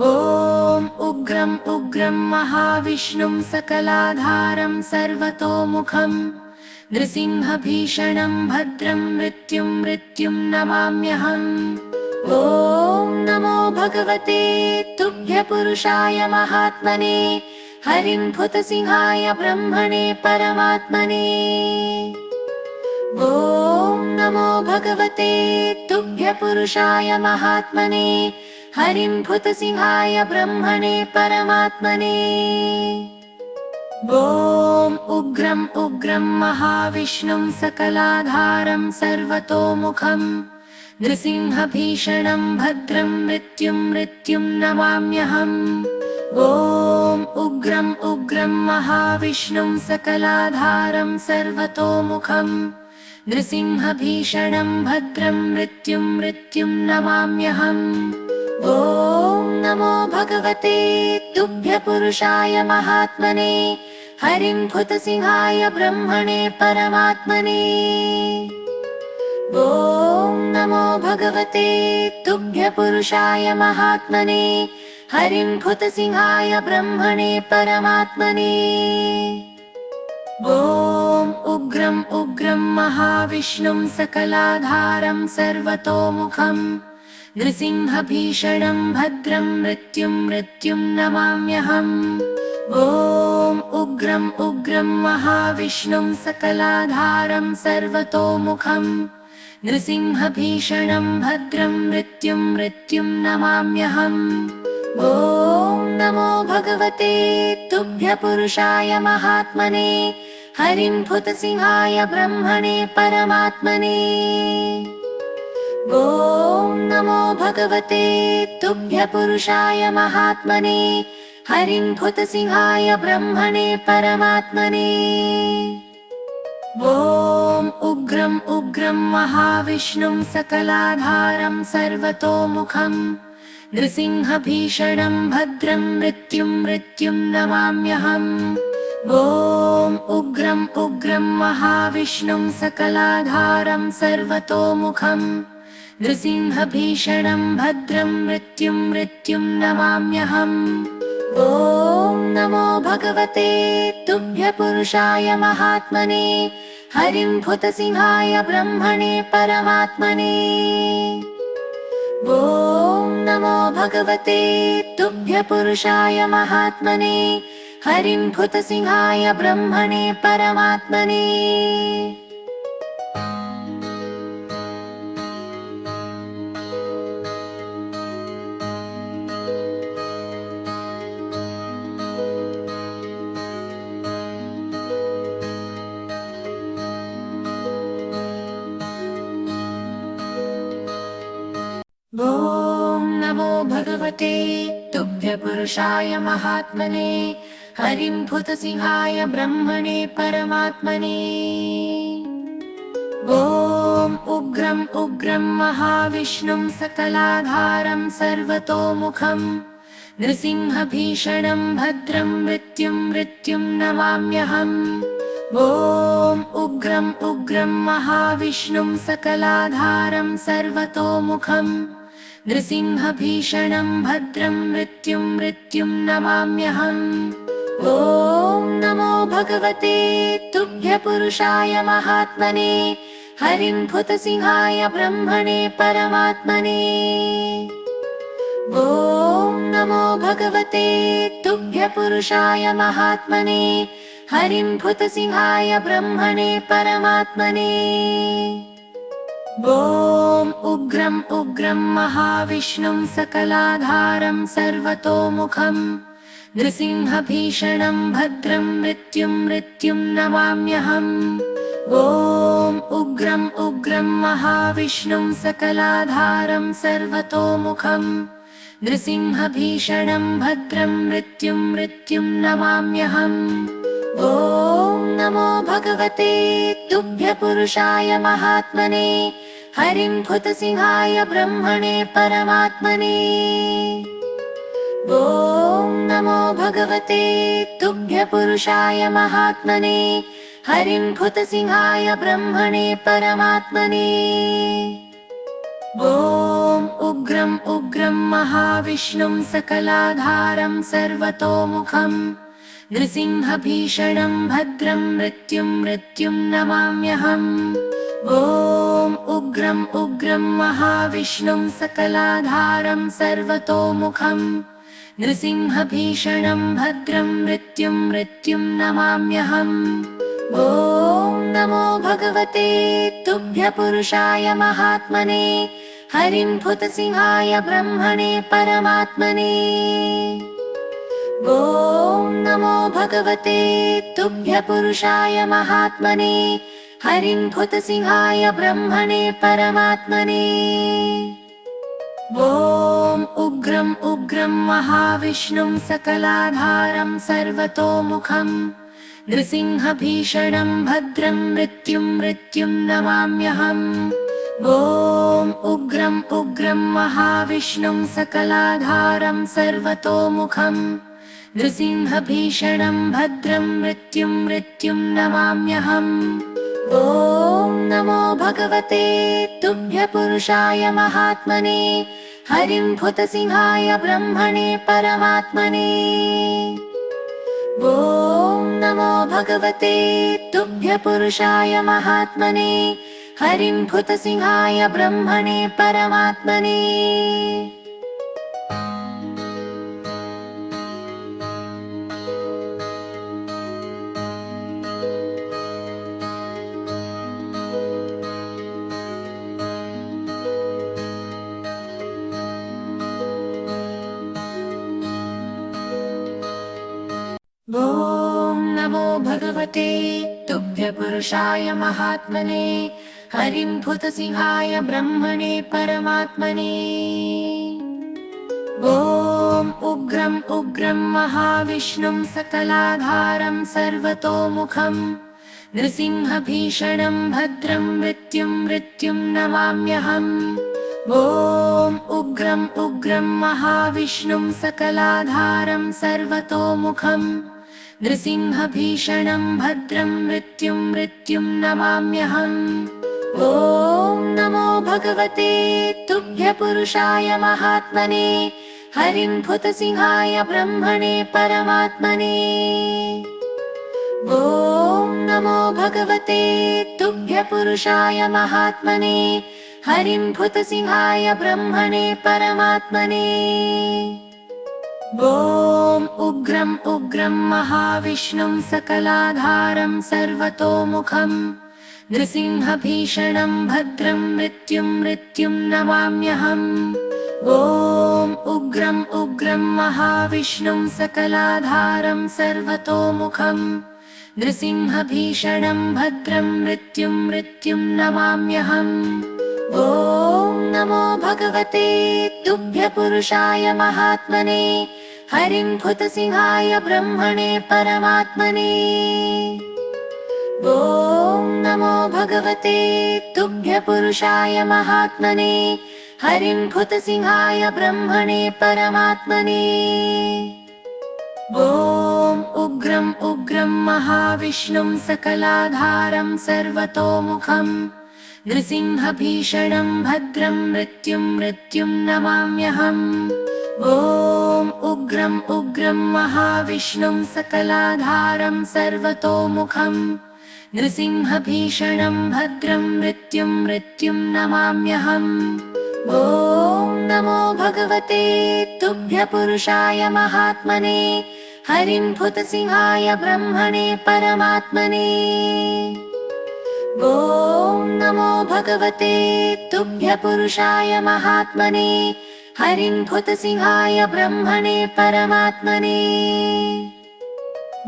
ॐ उग्रं उग्रं महाविष्णुं सकलाधारं सर्वतोमुखं नृसिंहभीषणं भद्रं मृत्युं मृत्युं नमाम्यहम्। ॐ नमो भगवते तुभ्य पुरुषाय महात्मने हरिं भूतसिंहाय ब्रह्मणे परमात्मने। ॐ नमो भगवते तुभ्य पुरुषाय महात्मने हरिं भूतसिंहाय ब्रह्मणे परमात्मने। ॐ उग्रं उग्रं महाविष्णुं सकलाधारं सर्वतोमुखं नृसिंहभीषणं भद्रं मृत्युं मृत्युं नमाम्यहम्। ॐ उग्रं उग्रं महाविष्णुं सकलाधारं सर्वतोमुखं नृसिंहभीषणं भद्रं मृत्युं मृत्युं नमाम्यहम्। ॐ नमो भगवते तुभ्य पुरुषाय महात्मने हरिं भूतसिंहाय ब्रह्मणे परमात्मने। ॐ नमो भगवते तुभ्य पुरुषाय महात्मने। हरिं भूतसिंहाय ब्रह्मणे परमात्मने। ॐ उग्रं उग्रं महाविष्णुं सकलाधारं सर्वतोमुखं नृसिंहभीषणं भद्रं मृत्युं मृत्युं नमाम्यहम्। ॐ उग्रं उग्रं महाविष्णुं सकलाधारं सर्वतोमुखं नृसिंहभीषणं भद्रं मृत्युं मृत्युं नमाम्यहम्। ॐ नमो भगवते तुभ्य पुरुषाय महात्मने। हरिं भूतसिंहाय ब्रह्मणे परमात्मने। ॐ नमो भगवते तुभ्य पुरुषाय महात्मने। हरिं भूतसिंहाय ब्रह्मणे परमात्मने। ॐ उग्रं उग्रं महाविष्णुं सकलाधारं सर्वतोमुखं नृसिंहभीषणं भद्रं मृत्युं मृत्युं नमाम्यहम्। ॐ उग्रं उग्रं महाविष्णुं सकलाधारं सर्वतोमुखं नृसिंहभीषणं भद्रं मृत्युं मृत्युं नमाम्यहम्। ॐ नमो भगवते तुभ्य पुरुषाय महात्मने। हरिं भूतसिंहाय ब्रह्मणे परमात्मने। ॐ नमो भगवते तुभ्य पुरुषाय महात्मने। हरिं भूतसिंहाय ब्रह्मणे परमात्मने। ॐ नमो भगवते तुभ्य पुरुषाय महात्मने। हरिं भूतसिंहाय ब्रह्मणे परमात्मने। ॐ उग्रं उग्रं महाविष्णुं सकलाधारं सर्वतोमुखं नृसिंहभीषणं भद्रं मृत्युं मृत्युं नमाम्यहम्। ॐ उग्रं उग्रं महाविष्णुं सकलाधारं सर्वतोमुखं नृसिंहभीषणं भद्रं मृत्युं मृत्युं नमाम्यहम्। ॐ नमो भगवते तुभ्य पुरुषाय महात्मने। हरिं भूतसिंहाय ब्रह्मणे परमात्मने। ॐ नमो भगवते तुभ्य पुरुषाय महात्मने। हरिं भूतसिंहाय ब्रह्मणे परमात्मने। ॐ उग्रं उग्रं महाविष्णुं सकलाधारं सर्वतोमुखं नृसिंहभीषणं भद्रं मृत्युं मृत्युं नमाम्यहम्। ॐ उग्रं उग्रं महाविष्णुं सकलाधारं सर्वतोमुखं नृसिंहभीषणं भद्रं मृत्युं मृत्युं नमाम्यहम्। ॐ नमो भगवते तुभ्य पुरुषाय महात्मने। हरिं भूतसिंहाय ब्रह्मणे परमात्मने। ॐ नमो भगवते तुभ्य पुरुषाय महात्मने। हरिं भूतसिंहाय ब्रह्मणे परमात्मने। ॐ उग्रं उग्रं महाविष्णुं सकलाधारं सर्वतोमुखं नृसिंहभीषणं भद्रं मृत्युं मृत्युं नमाम्यहम्। ॐ उग्रं उग्रं महाविष्णुं सकलाधारं सर्वतोमुखं नृसिंहभीषणं भद्रं मृत्युं मृत्युं नमाम्यहम्। ॐ नमो भगवते तुभ्य पुरुषाय महात्मने। हरिं भूतसिंहाय ब्रह्मणे परमात्मने। ॐ नमो भगवते तुभ्य पुरुषाय महात्मने। हरिं भूतसिंहाय ब्रह्मणे परमात्मने। ॐ उग्रं उग्रं महाविष्णुं सकलाधारं सर्वतोमुखं नृसिंहभीषणं भद्रं मृत्युं मृत्युं नमाम्यहम्। ॐ उग्रं उग्रं महाविष्णुं सकलाधारं सर्वतोमुखं नृसिंहभीषणं भद्रं मृत्युं मृत्युं नमाम्यहम्। ॐ नमो भगवते तुभ्यपुरुषाय महात्मने हरिं भूतसिंहाय ब्रह्मणे परमात्मने। ॐ नमो भगवते तुभ्यपुरुषाय महात्मने हरिं भूतसिंहाय ब्रह्मणे परमात्मने। ॐ नमो भगवते तुभ्यपुरुषाय महात्मने हरिं भूतसिंहाय ब्रह्मणे परमात्मने। ॐ उग्रं उग्रं महाविष्णुं सकलाधारं सर्वतोमुखं नृसिंहभीषणं भद्रं मृत्युं मृत्युं नमाम्यहम्। ॐ उग्रं उग्रं महाविष्णुं सकलाधारं सर्वतोमुखं नृसिंहभीषणं भद्रं मृत्युं मृत्युं नमाम्यहम्। ॐ नमो भगवते तुभ्यपुरुषाय महात्मने हरिं भूतसिंहाय ब्रह्मणे परमात्मने। ॐ नमो भगवते तुभ्यपुरुषाय महात्मने हरिं भूतसिंहाय ब्रह्मणे परमात्मने। ॐ उग्रं उग्रं महाविष्णुं सकलाधारं सर्वतोमुखं नृसिंहभीषणं भद्रं मृत्युं मृत्युं नमाम्यहम्। ॐ उग्रं उग्रं महाविष्णुं सकलाधारं सर्वतोमुखं नृसिंहभीषणं भद्रं मृत्युं मृत्युं नमाम्यहम्। ॐ नमो भगवते तुभ्यपुरुषाय महात्मने हरिं भूतसिंहाय ब्रह्मणे परमात्मने। ॐ नमो भगवते तुभ्यपुरुषाय महात्मने हरिं भूतसिंहाय ब्रह्मणे परमात्मने। ॐ उग्रं उग्रं महाविष्णुं सकलाधारं सर्वतोमुखं नृसिंहभीषणं भद्रं मृत्युं मृत्युं नमाम्यहम्। ॐ उग्रं उग्रं महाविष्णुं सकलाधारं सर्वतोमुखं नृसिंहभीषणं भद्रं मृत्युं मृत्युं नमाम्यहम्। ॐ नमो भगवते तुभ्यपुरुषाय महात्मने हरिं भूतसिंहाय ब्रह्मणे परमात्मने। ॐ नमो भगवते तुभ्यपुरुषाय महात्मने हरिं भूतसिंहाय ब्रह्मणे परमात्मने।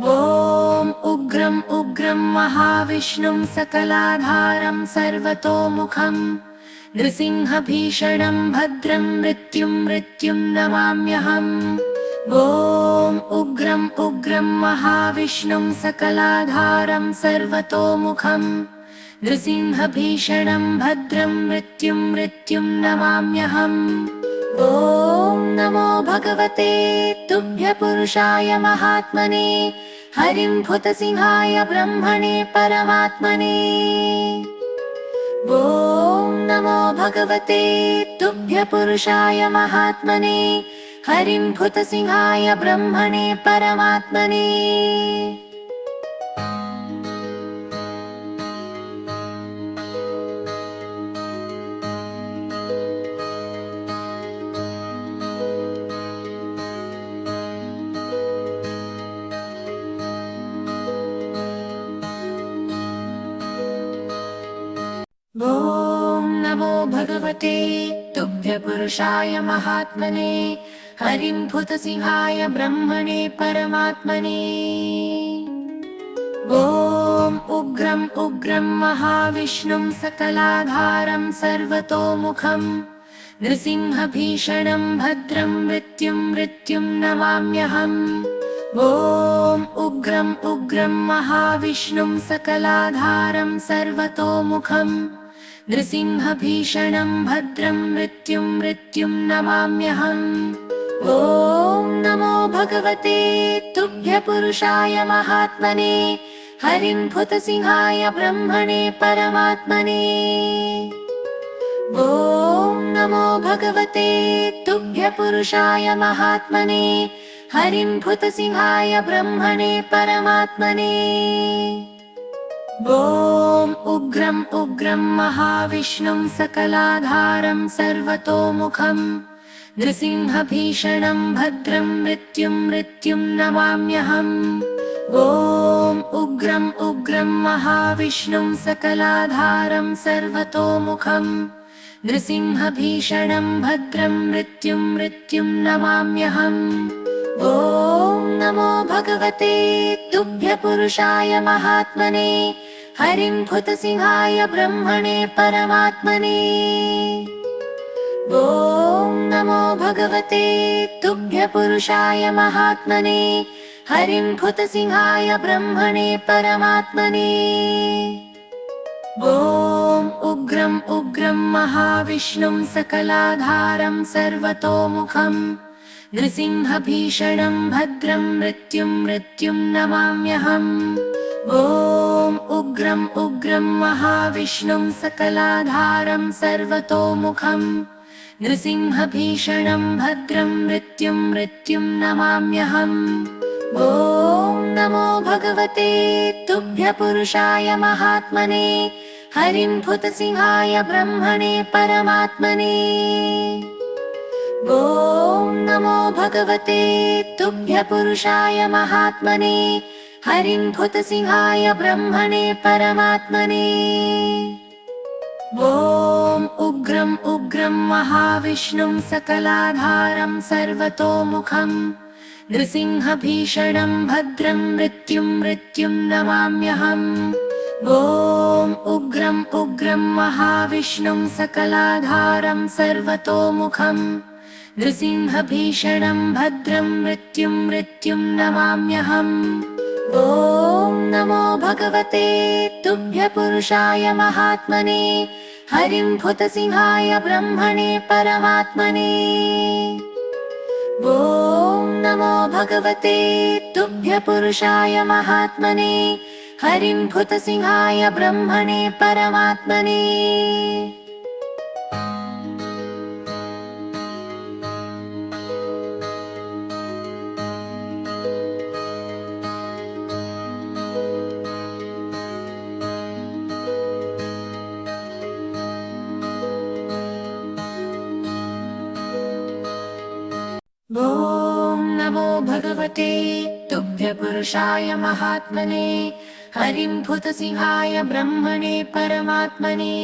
ॐ उग्रं उग्रं महाविष्णुं सकलाधारं सर्वतोमुखं नृसिंहभीषणं भद्रं मृत्युं मृत्युं नमाम्यहम्। ॐ उग्रं उग्रं महाविष्णुं सकलाधारं सर्वतोमुखं नृसिंहभीषणं भद्रं मृत्युं मृत्युं नमाम्यहम्। ॐ नमो भगवते तुभ्यपुरुषाय महात्मने हरिं भूतसिंहाय ब्रह्मणे परमात्मने। ॐ नमो भगवते तुभ्यपुरुषाय महात्मने हरिं भूतसिंहाय ब्रह्मणे परमात्मने। ॐ नमो भगवते तुभ्यपुरुषाय महात्मने हरिं भूतसिंहाय ब्रह्मणे परमात्मने। ॐ उग्रं उग्रं महाविष्णुं सकलाधारं सर्वतोमुखं नृसिंहभीषणं भद्रं मृत्युं मृत्युं नमाम्यहम्। ॐ उग्रं उग्रं महाविष्णुं सकलाधारं सर्वतोमुखं नृसिंहभीषणं भद्रं मृत्युं मृत्युं नमाम्यहम्। ॐ नमो भगवते तुभ्य पुरुषाय महात्मने हरिं भूतसिंहाय ब्रह्मणे परमात्मने। ॐ नमो भगवते तुभ्य पुरुषाय महात्मने हरिं भूतसिंहाय ब्रह्मणे परमात्मने। ॐ उग्रं उग्रं महाविष्णुं सकलाधारं सर्वतोमुखं नृसिंहभीषणं भद्रं मृत्युं मृत्युं नमाम्यहम्। ॐ उग्रं उग्रं महाविष्णुं सकलाधारं सर्वतोमुखं नृसिंहभीषणं भद्रं मृत्युं मृत्युं नमाम्यहम्। ॐ नमो भगवते तुभ्य पुरुषाय महात्मने हरिं भूतसिंहाय ब्रह्मणे परमात्मने। ॐ नमो भगवते तुभ्य पुरुषाय महात्मने हरिं भूतसिंहाय ब्रह्मणे परमात्मने। ॐ उग्रं उग्रं महाविष्णुं सकलाधारं सर्वतोमुखं नृसिंहभीषणं भद्रं मृत्युं मृत्युं नमाम्यहम्। ॐ उग्रं उग्रं महाविष्णुं सकलाधारं सर्वतोमुखं नृसिंहभीषणं भद्रं मृत्युं मृत्युं नमाम्यहम्। ॐ नमो भगवते तुभ्य पुरुषाय महात्मने हरिं भूतसिंहाय ब्रह्मणे परमात्मने। ॐ नमो भगवते तुभ्य पुरुषाय महात्मने हरिं भूतसिंहाय ब्रह्मणे परमात्मने। ॐ उग्रं उग्रं महाविष्णुं सकलाधारं सर्वतोमुखं नृसिंहभीषणं भद्रं मृत्युं मृत्युं नमाम्यहम्। ॐ उग्रं उग्रं महाविष्णुं सकलाधारं सर्वतोमुखं नृसिंहभीषणं भद्रं मृत्युं मृत्युं नमाम्यहम्। ॐ नमो भगवते तुभ्य पुरुषाय महात्मने हरिं भूतसिंहाय ब्रह्मणे परमात्मने। ॐ नमो भगवते तुभ्य पुरुषाय महात्मने हरिं भूतसिंहाय ब्रह्मणे परमात्मने। ॐ नमो भगवते तुभ्य पुरुषाय महात्मने हरिं भूतसिंहाय ब्रह्मणे परमात्मने।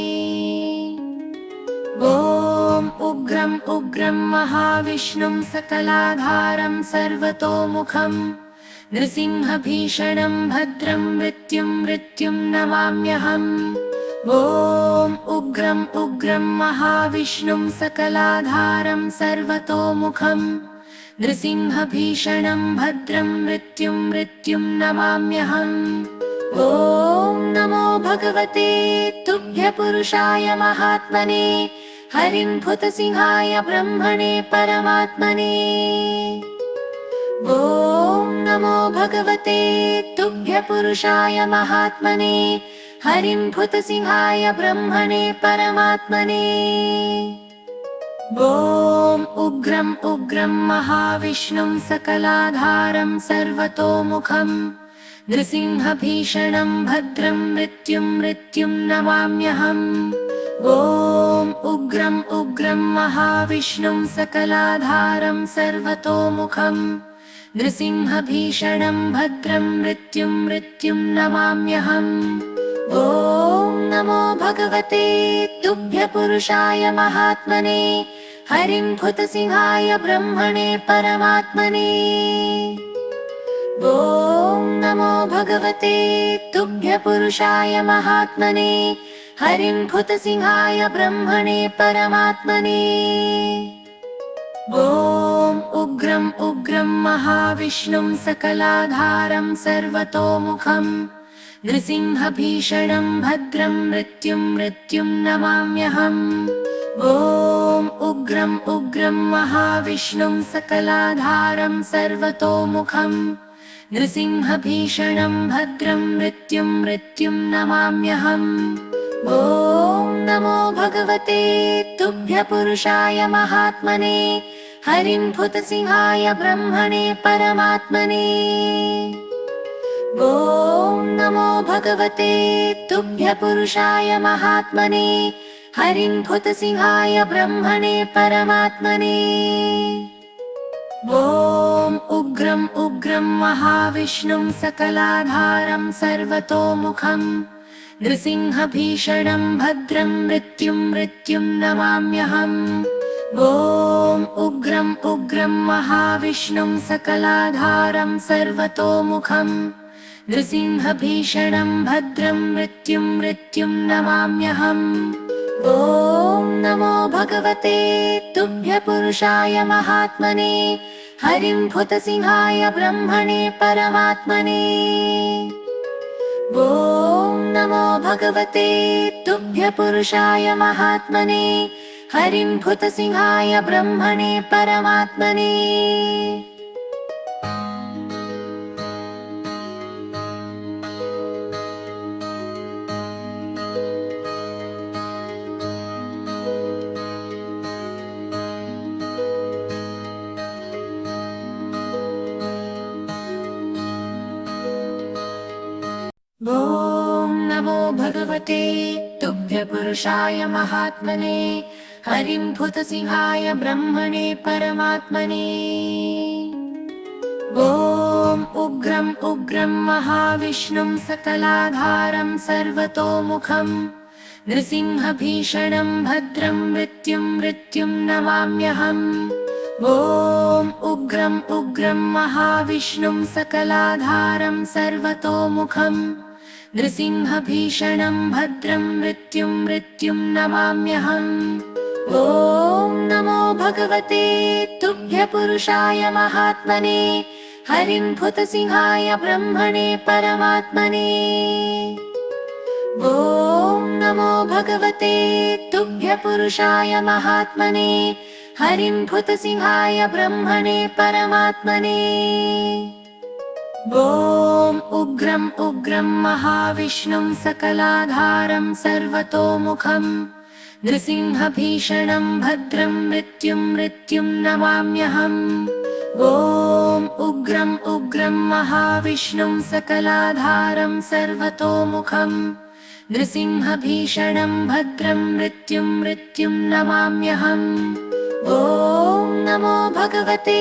ॐ उग्रं उग्रं महाविष्णुं सकलाधारं सर्वतोमुखं नृसिंहभीषणं भद्रं मृत्युं मृत्युं नमाम्यहम्। ॐ उग्रं उग्रं महाविष्णुं सकलाधारं सर्वतोमुखं नृसिंहभीषणं भद्रं मृत्युं मृत्युं नमाम्यहम्। ॐ नमो भगवते तुभ्य पुरुषाय महात्मने हरिं भूतसिंहाय ब्रह्मणे परमात्मने। ॐ नमो भगवते तुभ्य पुरुषाय महात्मने हरिं भूतसिंहाय ब्रह्मणे परमात्मने। ॐ उग्रं उग्रं महाविष्णुं सकलाधारं सर्वतोमुखं नृसिंहभीषणं भद्रं मृत्युं मृत्युं नमाम्यहम्। ॐ उग्रं उग्रं महाविष्णुं सकलाधारं सर्वतोमुखं नृसिंहभीषणं भद्रं मृत्युं मृत्युं नमाम्यहम्। ॐ नमो भगवते तुभ्य पुरुषाय महात्मने हरिं भूतसिंहाय ब्रह्मणे परमात्मने। ॐ नमो भगवते तुभ्य पुरुषाय महात्मने हरिं भूतसिंहाय ब्रह्मणे परमात्मने। ॐ उग्रं उग्रं महाविष्णुं सकलाधारं सर्वतोमुखं नृसिंहभीषणं भद्रं मृत्युं मृत्युं नमाम्यहम्। ॐ उग्रं उग्रं महाविष्णुं सकलाधारं सर्वतोमुखं नृसिंहभीषणं भद्रं मृत्युं मृत्युं नमाम्यहम्। ॐ नमो भगवते तुभ्यपुरुषाय महात्मने हरिं भूतसिंहाय ब्रह्मणे परमात्मने। ॐ नमो भगवते तुभ्यपुरुषाय महात्मने हरिं भूतसिंहाय ब्रह्मणे परमात्मने। ॐ उग्रं उग्रं महाविष्णुं सकलाधारं सर्वतोमुखं नृसिंहभीषणं भद्रं मृत्युं मृत्युं नमाम्यहम्। ॐ उग्रं उग्रं महाविष्णुं सकलाधारं सर्वतोमुखं नृसिंहभीषणं भद्रं मृत्युं मृत्युं नमाम्यहम्। ॐ नमो भगवते तुभ्यपुरुषाय महात्मने हरिं भूतसिंहाय ब्रह्मणे परमात्मने। ॐ नमो भगवते तुभ्यपुरुषाय महात्मने हरिं भूतसिंहाय ब्रह्मणे परमात्मने। ॐ नमो भगवते तुभ्यपुरुषाय महात्मने हरिं भूतसिंहाय ब्रह्मणे परमात्मने। ॐ उग्रं उग्रं महाविष्णुं सकलाधारं सर्वतोमुखं नृसिंहभीषणं भद्रं मृत्युं मृत्युं नमाम्यहम्। ॐ उग्रं उग्रं महाविष्णुं सकलाधारं सर्वतोमुखं नृसिंहभीषणं भद्रं मृत्युं मृत्युं नमाम्यहम्। ॐ नमो भगवते तुभ्यपुरुषाय महात्मने हरिं भूतसिंहाय ब्रह्मणे परमात्मने। ॐ नमो भगवते तुभ्यपुरुषाय महात्मने हरिं भूतसिंहाय ब्रह्मणे परमात्मने। ॐ उग्रं उग्रं महाविष्णुं सकलाधारं सर्वतोमुखं नृसिंहभीषणं भद्रं मृत्युं मृत्युं नमाम्यहम्। ॐ उग्रं उग्रं महाविष्णुं सकलाधारं सर्वतोमुखं नृसिंहभीषणं भद्रं मृत्युं मृत्युं नमाम्यहम्। ॐ नमो भगवते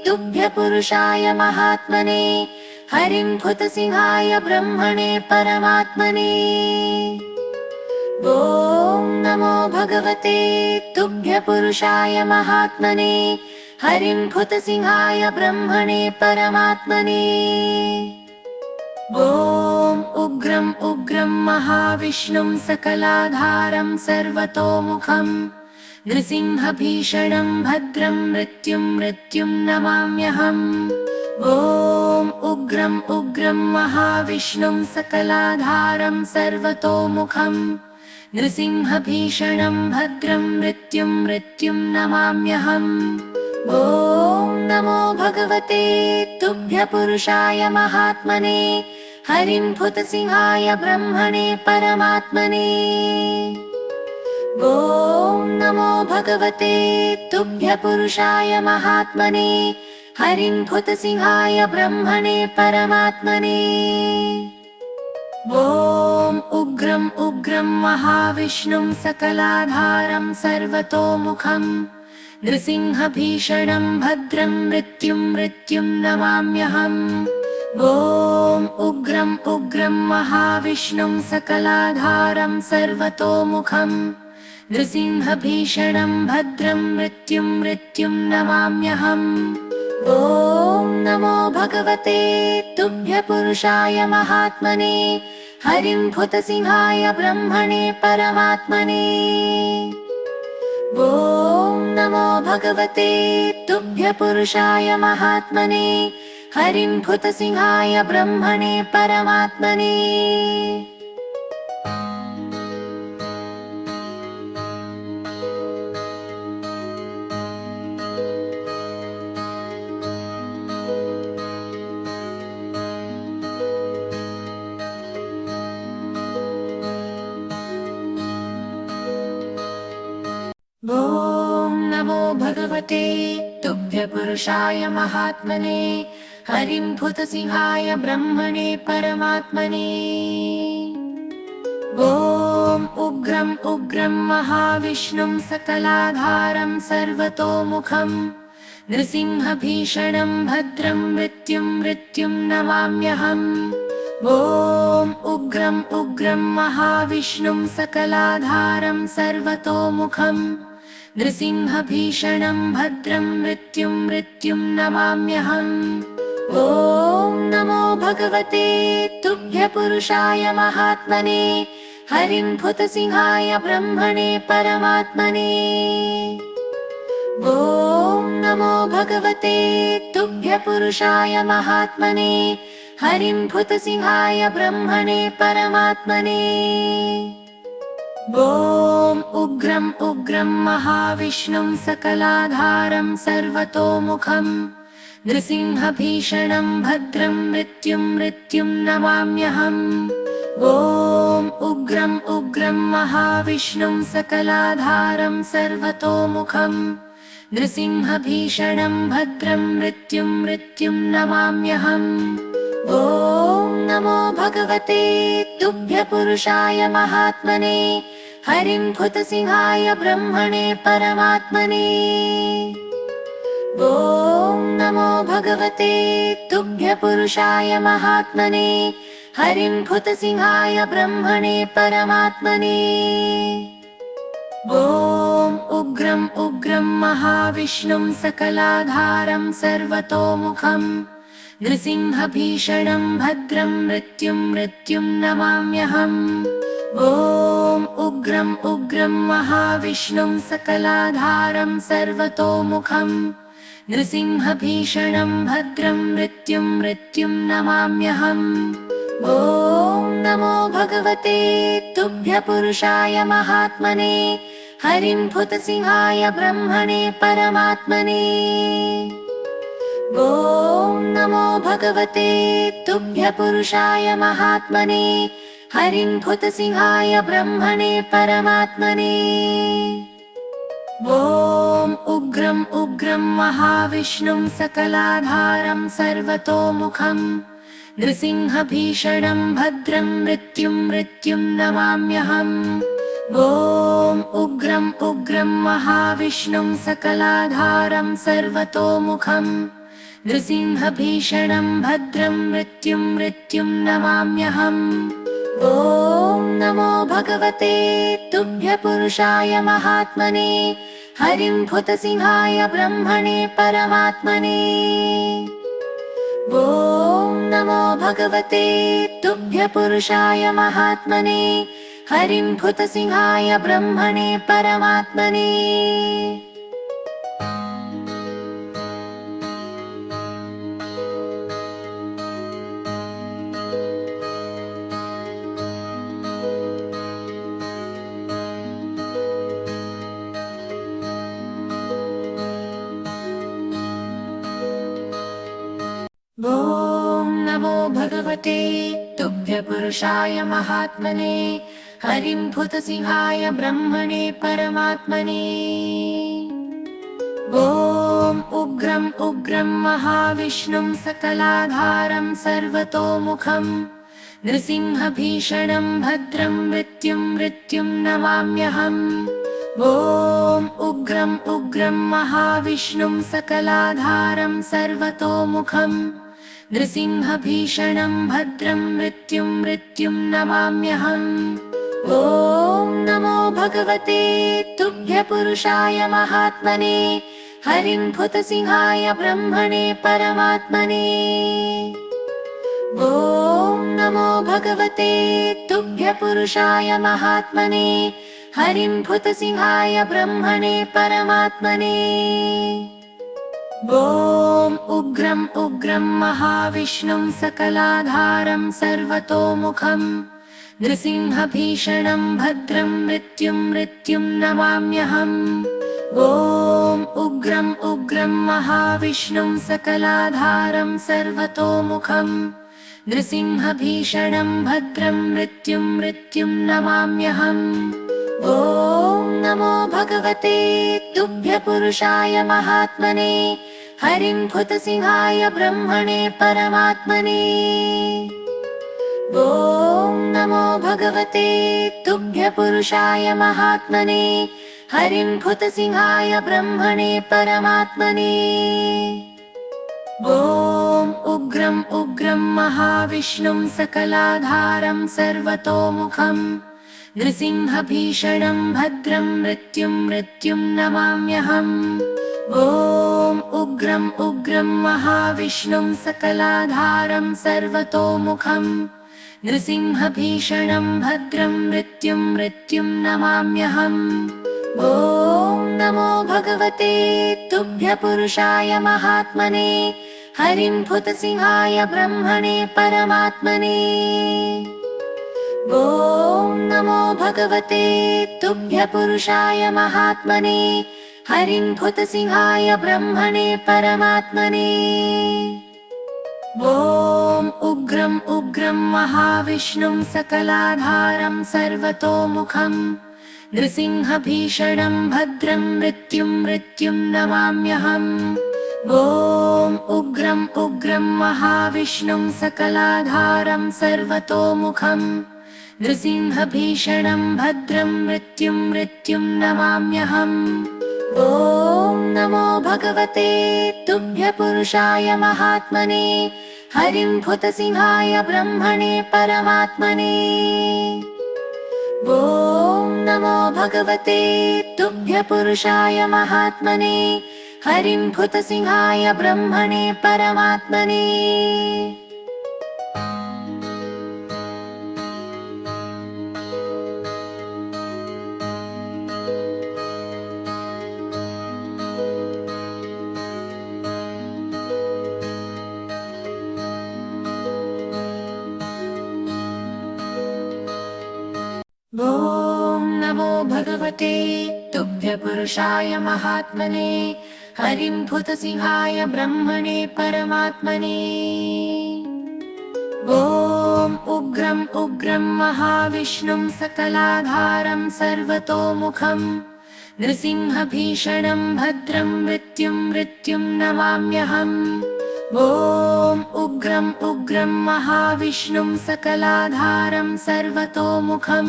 तुभ्यपुरुषाय महात्मने हरिं भूतसिंहाय ब्रह्मणे परमात्मने। ॐ नमो भगवते तुभ्यपुरुषाय महात्मने हरिं भूतसिंहाय ब्रह्मणे परमात्मने। ॐ उग्रं उग्रं महाविष्णुं सकलाधारं सर्वतोमुखं नृसिंहभीषणं भद्रं मृत्युं मृत्युं नमाम्यहम्। ॐ उग्रं उग्रं महाविष्णुं सकलाधारं सर्वतोमुखं नृसिंहभीषणं भद्रं मृत्युं मृत्युं नमाम्यहम्। ॐ नमो भगवते तुभ्यपुरुषाय महात्मने हरिं भूतसिंहाय ब्रह्मणे परमात्मने। ॐ नमो भगवते तुभ्यपुरुषाय महात्मने हरिं भूतसिंहाय ब्रह्मणे परमात्मने। ॐ उग्रं उग्रं महाविष्णुं सकलाधारं सर्वतोमुखं नृसिंहभीषणं भद्रं मृत्युं मृत्युं नमाम्यहम्। ॐ उग्रं उग्रं महाविष्णुं सकलाधारं सर्वतोमुखं नृसिंहभीषणं भद्रं मृत्युं मृत्युं नमाम्यहम्। ॐ नमो भगवते तुभ्यपुरुषाय महात्मने हरिं भूतसिंहाय ब्रह्मणे परमात्मने। ॐ नमो भगवते तुभ्यपुरुषाय महात्मने हरिं भूतसिंहाय ब्रह्मणे परमात्मने। भगवते तुभ्य पुरुषाय महात्मने हरिं भूतसिंहाय ब्रह्मणे परमात्मने। ॐ उग्रं उग्रं महाविष्णुं सकलाधारं सर्वतोमुखं नृसिंहभीषणं भद्रं मृत्युं मृत्युं नमाम्यहम्। ॐ उग्रं उग्रं महाविष्णुं सकलाधारं सर्वतोमुखं नृसिंहभीषणं भद्रं मृत्युं मृत्युं नमाम्यहम्। ॐ नमो भगवते तुभ्य पुरुषाय महात्मने हरिं भूतसिंहाय ब्रह्मणे परमात्मने। ॐ नमो भगवते तुभ्य पुरुषाय महात्मने हरिं भूतसिंहाय ब्रह्मणे परमात्मने। ॐ उग्रं उग्रं महाविष्णुं सकलाधारं सर्वतोमुखं नृसिंहभीषणं भद्रं मृत्युं मृत्युं नमाम्यहम्। ॐ उग्रं उग्रं महाविष्णुं सकलाधारं सर्वतोमुखं नृसिंहभीषणं भद्रं मृत्युं मृत्युं नमाम्यहम्। ॐ नमो भगवते तुभ्य पुरुषाय महात्मने हरिं भूतसिंहाय ब्रह्मणे परमात्मने। ॐ नमो भगवते तुभ्य पुरुषाय महात्मने हरिं भूतसिंहाय ब्रह्मणे परमात्मने। ॐ उग्रं उग्रं महाविष्णुं सकलाधारं सर्वतोमुखं नृसिंहभीषणं भद्रं मृत्युं मृत्युं नमाम्यहम्। ॐ उग्रं उग्रं महाविष्णुं सकलाधारं सर्वतोमुखं नृसिंहभीषणं भद्रं मृत्युं मृत्युं नमाम्यहम्। ॐ नमो भगवते तुभ्य पुरुषाय महात्मने हरिं भूतसिंहाय ब्रह्मणे परमात्मने। ॐ नमो भगवते तुभ्य पुरुषाय महात्मने हरिं भूतसिंहाय ब्रह्मणे परमात्मने। ॐ उग्रं उग्रं महाविष्णुं सकलाधारं सर्वतोमुखं नृसिंहभीषणं भद्रं मृत्युं मृत्युं नमाम्यहम्। ॐ उग्रं उग्रं महाविष्णुं सकलाधारं सर्वतोमुखं नृसिंहभीषणं भद्रं मृत्युं मृत्युं नमाम्यहम्। ॐ नमो भगवते तुभ्य पुरुषाय महात्मने हरिं भूतसिंहाय ब्रह्मणे परमात्मने। ॐ नमो भगवते तुभ्य पुरुषाय महात्मने हरिं भूतसिंहाय ब्रह्मणे परमात्मने। ॐ नमो भगवते तुभ्य पुरुषाय महात्मने हरिं भूतसिंहाय ब्रह्मणे परमात्मने। ॐ उग्रं उग्रं महाविष्णुं सकलाधारं सर्वतोमुखं नृसिंहभीषणं भद्रं मृत्युं मृत्युं नमाम्यहम्। ॐ उग्रं उग्रं महाविष्णुं सकलाधारं सर्वतोमुखं नृसिंहभीषणं भद्रं मृत्युं मृत्युं नमाम्यहम्। ॐ नमो भगवते तुभ्य पुरुषाय महात्मने हरिं भूतसिंहाय ब्रह्मणे परमात्मने। ॐ नमो भगवते तुभ्य पुरुषाय महात्मने हरिं भूतसिंहाय ब्रह्मणे परमात्मने। ॐ उग्रं उग्रं महाविष्णुं सकलाधारं सर्वतोमुखं नृसिंहभीषणं भद्रं मृत्युं मृत्युं नमाम्यहम्। ॐ उग्रं उग्रं महाविष्णुं सकलाधारं सर्वतोमुखं नृसिंहभीषणं भद्रं मृत्युं मृत्युं नमाम्यहम्। ॐ नमो भगवते तुभ्य पुरुषाय महात्मने हरिं भूतसिंहाय ब्रह्मणे परमात्मने। ॐ नमो भगवते तुभ्य पुरुषाय महात्मने हरिं भूतसिंहाय ब्रह्मणे परमात्मने। ॐ उग्रं उग्रं महाविष्णुं सकलाधारं सर्वतोमुखं नृसिंहभीषणं भद्रं मृत्युं मृत्युं नमाम्यहम्। ॐ उग्रं उग्रं महाविष्णुं सकलाधारं सर्वतोमुखं नृसिंहभीषणं भद्रं मृत्युं मृत्युं नमाम्यहम्। ॐ नमो भगवते तुभ्य पुरुषाय महात्मने हरिं भूतसिंहाय ब्रह्मणे परमात्मने। ॐ नमो भगवते तुभ्य पुरुषाय महात्मने हरिं भूतसिंहाय ब्रह्मणे परमात्मने। ॐ उग्रं उग्रं महाविष्णुं सकलाधारं सर्वतोमुखं नृसिंहभीषणं भद्रं मृत्युं मृत्युं नमाम्यहम्। ॐ उग्रं उग्रं महाविष्णुं सकलाधारं सर्वतोमुखं नृसिंहभीषणं भद्रं मृत्युं मृत्युं नमाम्यहम्। ॐ नमो भगवते तुभ्य पुरुषाय महात्मने हरिं भूतसिंहाय ब्रह्मणे परमात्मने। ॐ नमो भगवते तुभ्य पुरुषाय महात्मने हरिं भूतसिंहाय ब्रह्मणे परमात्मने। ॐ नमो भगवते तुभ्य पुरुषाय महात्मने हरिं भूतसिंहाय ब्रह्मणे परमात्मने। ॐ उग्रं उग्रं महाविष्णुं सकलाधारं सर्वतोमुखं नृसिंहभीषणं भद्रं मृत्युं मृत्युं नमाम्यहम्। ॐ उग्रं उग्रं महाविष्णुं सकलाधारं सर्वतोमुखं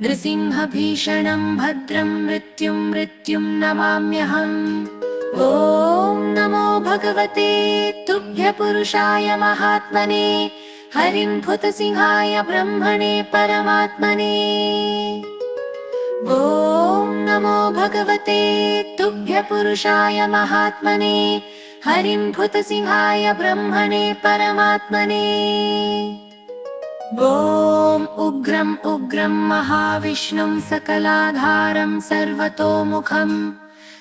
नृसिंहभीषणं भद्रं मृत्युं मृत्युं नमाम्यहम्। ॐ नमो भगवते तुभ्य पुरुषाय महात्मने हरिं भूतसिंहाय ब्रह्मणे परमात्मने। ॐ नमो भगवते तुभ्य पुरुषाय महात्मने हरिं भूतसिंहाय ब्रह्मणे परमात्मने। ॐ उग्रं उग्रं महाविष्णुं सकलाधारं सर्वतोमुखं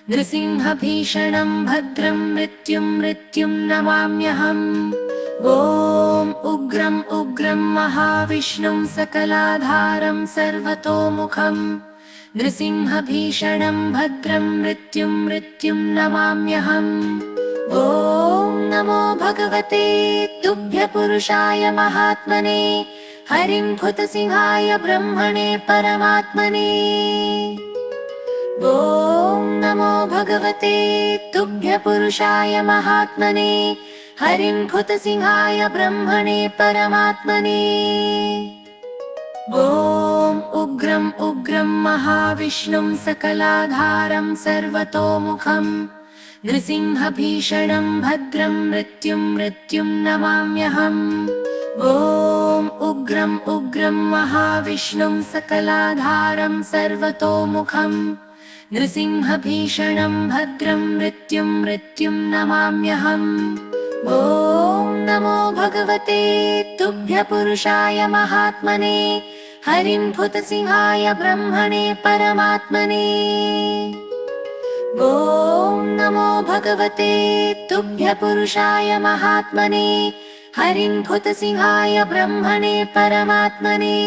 नृसिंहभीषणं भद्रं मृत्युं मृत्युं नमाम्यहम्। ॐ उग्रं उग्रं महाविष्णुं सकलाधारं सर्वतोमुखं नृसिंहभीषणं भद्रं मृत्युं मृत्युं नमाम्यहम्। ॐ नमो भगवते तुभ्य पुरुषाय महात्मने हरिं भूतसिंहाय ब्रह्मणे परमात्मने। ॐ नमो भगवते तुभ्य पुरुषाय महात्मने हरिं भूतसिंहाय ब्रह्मणे परमात्मने। ॐ उग्रं उग्रं महाविष्णुं सकलाधारं सर्वतोमुखं नृसिंहभीषणं भद्रं मृत्युं मृत्युं नमाम्यहम्। ॐ उग्रं उग्रं महाविष्णुं सकलाधारं सर्वतोमुखं नृसिंहभीषणं भद्रं मृत्युं मृत्युं नमाम्यहम्। ॐ नमो भगवते तुभ्य पुरुषाय महात्मने हरिं भूतसिंहाय ब्रह्मणे परमात्मने। ॐ नमो भगवते तुभ्य पुरुषाय महात्मने हरिं भूतसिंहाय ब्रह्मणे परमात्मने।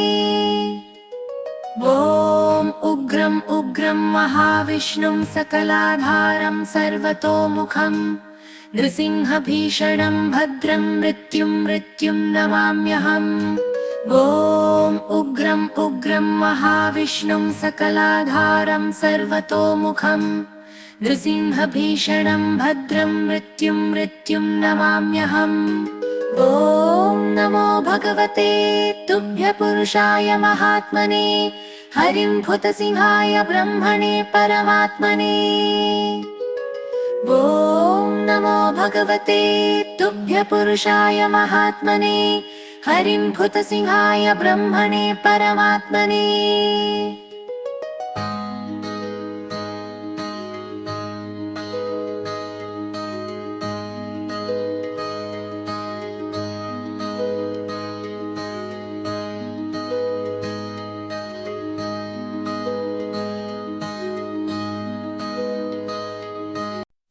ॐ उग्रं उग्रं महाविष्णुं सकलाधारं सर्वतोमुखं नृसिंहभीषणं भद्रं मृत्युं मृत्युं नमाम्यहम्। ॐ उग्रं उग्रं महाविष्णुं सकलाधारं सर्वतोमुखं नृसिंहभीषणं भद्रं मृत्युं मृत्युं नमाम्यहम्। ॐ नमो भगवते तुभ्य पुरुषाय महात्मने हरिं भूतसिंहाय ब्रह्मणे परमात्मने। ॐ नमो भगवते तुभ्य पुरुषाय महात्मने हरिं भूतसिंहाय ब्रह्मणे परमात्मने।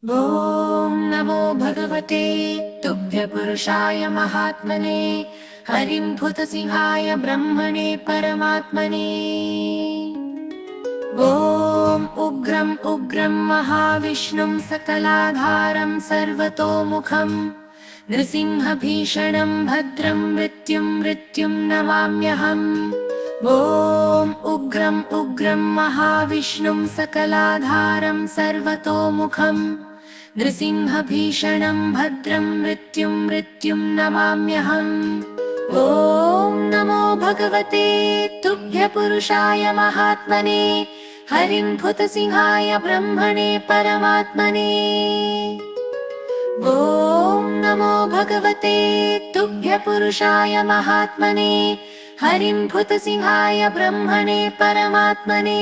ॐ नमो भगवते तुभ्य पुरुषाय महात्मने हरिं भूतसिंहाय ब्रह्मणे परमात्मने। ॐ उग्रं उग्रं महाविष्णुं सकलाधारं सर्वतोमुखं नृसिंहभीषणं भद्रं मृत्युं मृत्युं नमाम्यहम्। ॐ उग्रं उग्रं महाविष्णुं सकलाधारं सर्वतोमुखं नृसिंहभीषणं भद्रं मृत्युं मृत्युं नमाम्यहम्। ॐ नमो भगवते तुभ्य पुरुषाय महात्मने हरिं भूतसिंहाय ब्रह्मणे परमात्मने। ॐ नमो भगवते तुभ्य पुरुषाय महात्मने हरिं भूतसिंहाय ब्रह्मणे परमात्मने।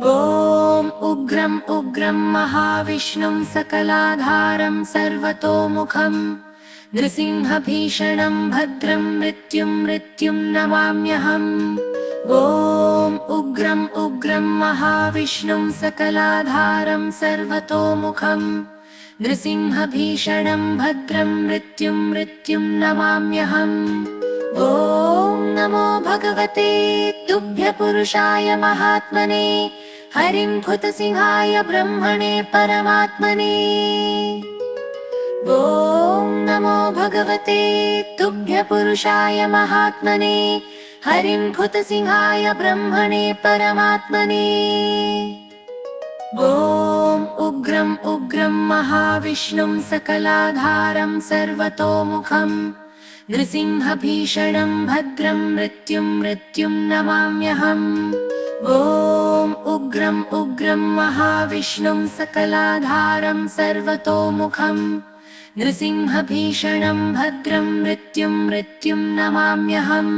ॐ उग्रं उग्रं महाविष्णुं सकलाधारं सर्वतोमुखं नृसिंहभीषणं भद्रं मृत्युं मृत्युं नमाम्यहम्। ॐ उग्रं उग्रं महाविष्णुं सकलाधारं सर्वतोमुखं नृसिंहभीषणं भद्रं मृत्युं मृत्युं नमाम्यहम्। ॐ नमो भगवते तुभ्य पुरुषाय महात्मने हरिं भूतसिंहाय ब्रह्मणे परमात्मने। ॐ नमो भगवते तुभ्य पुरुषाय महात्मने हरिं भूतसिंहाय ब्रह्मणे परमात्मने। ॐ उग्रं उग्रं महाविष्णुं सकलाधारं सर्वतोमुखं नृसिंहभीषणं भद्रं मृत्युं मृत्युं नमाम्यहम्। ॐ उग्रं उग्रं महाविष्णुं सकलाधारं सर्वतोमुखं नृसिंहभीषणं भद्रं मृत्युं मृत्युं नमाम्यहम्।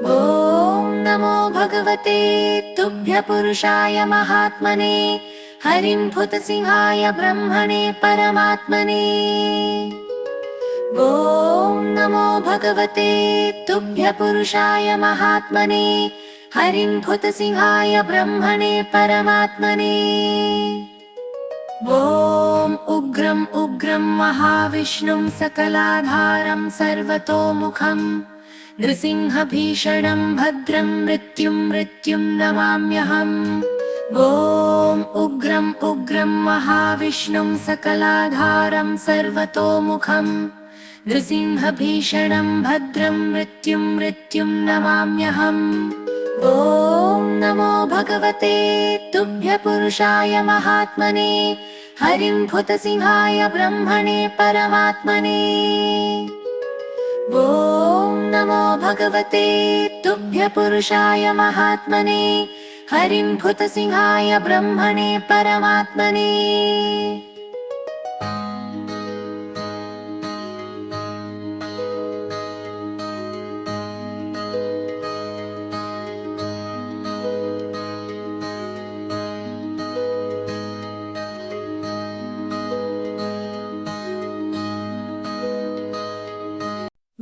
ॐ नमो भगवते तुभ्य पुरुषाय महात्मने हरिं भूतसिंहाय ब्रह्मणे परमात्मने। ॐ नमो भगवते तुभ्य पुरुषाय महात्मने हरिं भूतसिंहाय ब्रह्मणे परमात्मने। ॐ उग्रं उग्रं महाविष्णुं सकलाधारं सर्वतोमुखं नृसिंहभीषणं भद्रं मृत्युं मृत्युं नमाम्यहम्। ॐ उग्रं उग्रं महाविष्णुं सकलाधारं सर्वतोमुखं नृसिंहभीषणं भद्रं मृत्युं मृत्युं नमाम्यहम्। ॐ नमो भगवते तुभ्य पुरुषाय महात्मने हरिं भूतसिंहाय ब्रह्मणे परमात्मने। ॐ नमो भगवते तुभ्य पुरुषाय महात्मने हरिं भूतसिंहाय ब्रह्मणे परमात्मने।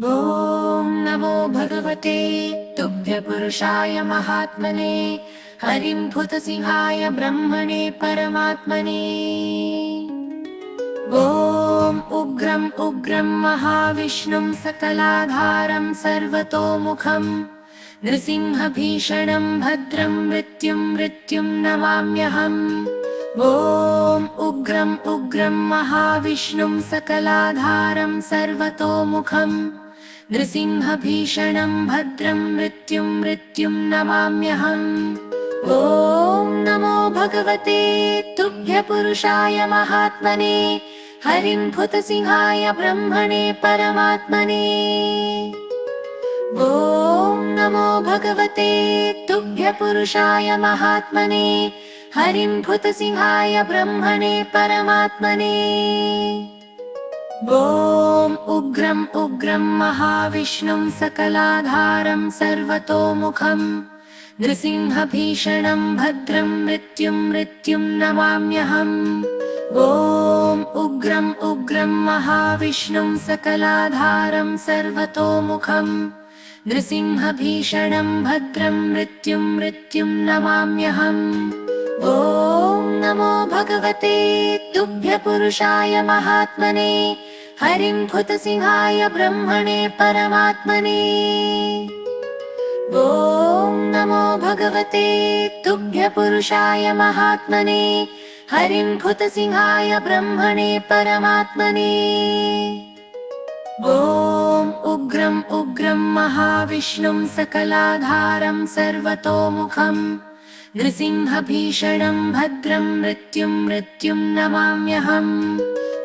ॐ नमो भगवते तुभ्य पुरुषाय महात्मने हरिं भूतसिंहाय ब्रह्मणे परमात्मने। ॐ उग्रं उग्रं महाविष्णुं सकलाधारं सर्वतोमुखं नृसिंहभीषणं भद्रं मृत्युं मृत्युं नमाम्यहम्। ॐ उग्रं उग्रं महाविष्णुं सकलाधारं सर्वतोमुखं नृसिंहभीषणं भद्रं मृत्युं मृत्युं नमाम्यहम्। ॐ नमो भगवते तुभ्यपुरुषाय महात्मने हरिं भूतसिंहाय ब्रह्मणे परमात्मने। ॐ नमो भगवते तुभ्यपुरुषाय महात्मने हरिं भूतसिंहाय ब्रह्मणे परमात्मने। ॐ उग्रं उग्रं महाविष्णुं सकलाधारं सर्वतोमुखं नृसिंहभीषणं भद्रं मृत्युं मृत्युं नमाम्यहम्। ॐ उग्रं उग्रं महाविष्णुं सकलाधारं सर्वतोमुखं नृसिंहभीषणं भद्रं मृत्युं मृत्युं नमाम्यहम्। ॐ नमो भगवते तुभ्यपुरुषाय महात्मने हरिं भूतसिंहाय ब्रह्मणे परमात्मने। ॐ नमो भगवते तुभ्यपुरुषाय महात्मने हरिं भूतसिंहाय ब्रह्मणे परमात्मने। ॐ उग्रं उग्रं महाविष्णुं सकलाधारं सर्वतोमुखं नृसिंहभीषणं भद्रं मृत्युं मृत्युं नमाम्यहम्।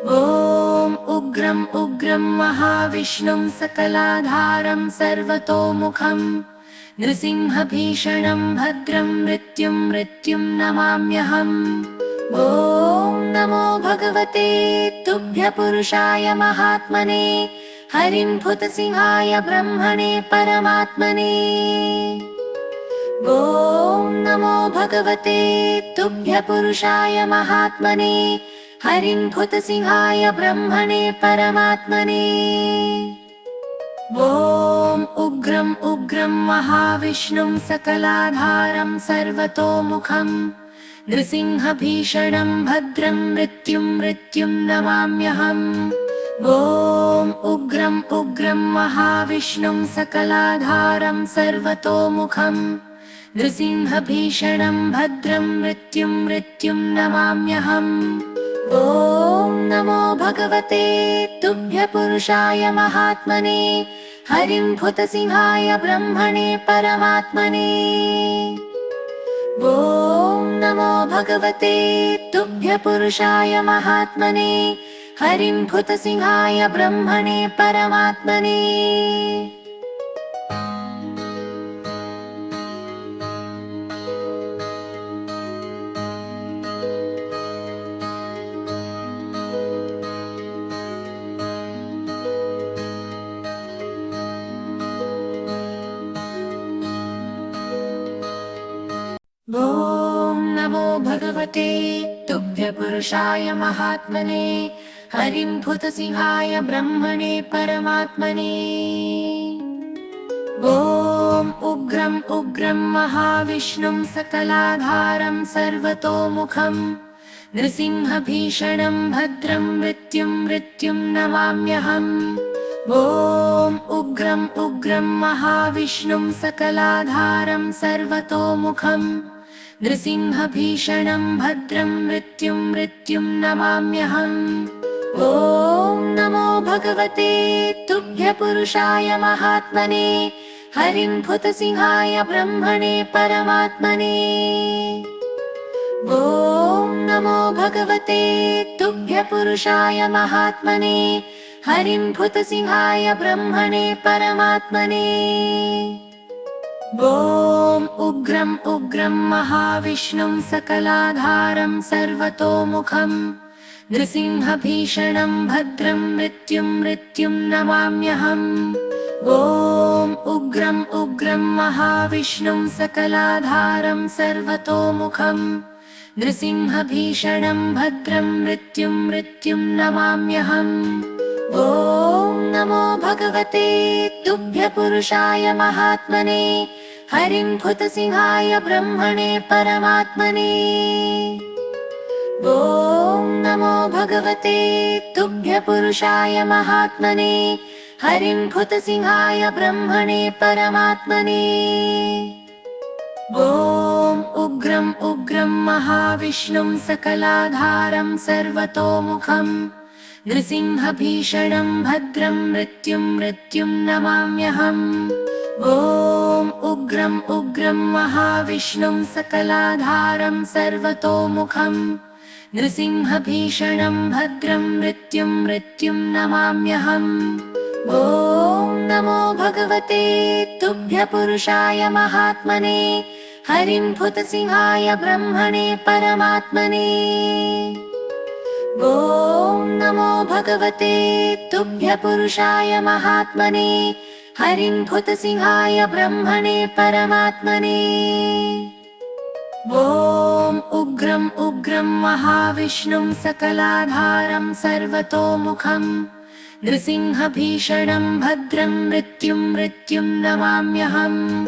ॐ उग्रं उग्रं महाविष्णुं सकलाधारं सर्वतोमुखं नृसिंहभीषणं भद्रं मृत्युं मृत्युं नमाम्यहम्। ॐ नमो भगवते तुभ्यपुरुषाय महात्मने हरिं भूतसिंहाय ब्रह्मणे परमात्मने। ॐ नमो भगवते तुभ्यपुरुषाय महात्मने हरिं भूतसिंहाय ब्रह्मणे परमात्मने। ॐ उग्रं उग्रं महाविष्णुं सकलाधारं सर्वतोमुखं नृसिंहभीषणं भद्रं मृत्युं मृत्युं नमाम्यहम्। ॐ उग्रं उग्रं महाविष्णुं सकलाधारं सर्वतोमुखं नृसिंहभीषणं भद्रं मृत्युं मृत्युं नमाम्यहम्। ॐ नमो भगवते तुभ्यपुरुषाय महात्मने हरिं भूतसिंहाय ब्रह्मणे परमात्मने। ॐ नमो भगवते तुभ्यपुरुषाय महात्मने हरिं भूतसिंहाय ब्रह्मणे परमात्मने। ॐ नमो भगवते तुभ्यपुरुषाय महात्मने हरिं भूतसिंहाय ब्रह्मणे परमात्मने। ॐ उग्रं उग्रं महाविष्णुं सकलाधारं सर्वतोमुखं नृसिंहभीषणं भद्रं मृत्युं मृत्युं नमाम्यहम्। ॐ उग्रं उग्रं महाविष्णुं सकलाधारं सर्वतोमुखं नृसिंहभीषणं भद्रं मृत्युं मृत्युं नमाम्यहम्। ॐ नमो भगवते तुभ्यपुरुषाय महात्मने हरिं भूतसिंहाय ब्रह्मणे परमात्मने। ॐ नमो भगवते तुभ्यपुरुषाय महात्मने हरिं भूतसिंहाय ब्रह्मणे परमात्मने। ॐ उग्रं उग्रं महाविष्णुं सकलाधारं सर्वतोमुखं नृसिंहभीषणं भद्रं मृत्युं मृत्युं नमाम्यहम्। ॐ उग्रं उग्रं महाविष्णुं सकलाधारं सर्वतोमुखं नृसिंहभीषणं भद्रं मृत्युं मृत्युं नमाम्यहम्। ॐ नमो भगवते तुभ्यपुरुषाय महात्मने हरिं भूतसिंहाय ब्रह्मणे परमात्मने। ॐ नमो भगवते तुभ्यपुरुषाय महात्मने हरिं भूतसिंहाय ब्रह्मणे परमात्मने। ॐ उग्रं उग्रं महाविष्णुं सकलाधारं सर्वतोमुखं नृसिंहभीषणं भद्रं मृत्युं मृत्युं नमाम्यहम्। ॐ उग्रं उग्रं महाविष्णुं सकलाधारं सर्वतोमुखं नृसिंहभीषणं भद्रं मृत्युं मृत्युं नमाम्यहम्। ॐ नमो भगवते तुभ्य पुरुषाय महात्मने हरिं भूतसिंहाय ब्रह्मणे परमात्मने। ॐ नमो भगवते तुभ्य पुरुषाय महात्मने हरिं भूतसिंहाय ब्रह्मणे परमात्मने। ॐ उग्रं उग्रं महाविष्णुं सकलाधारं सर्वतोमुखं नृसिंहभीषणं भद्रं मृत्युं मृत्युं नमाम्यहम्।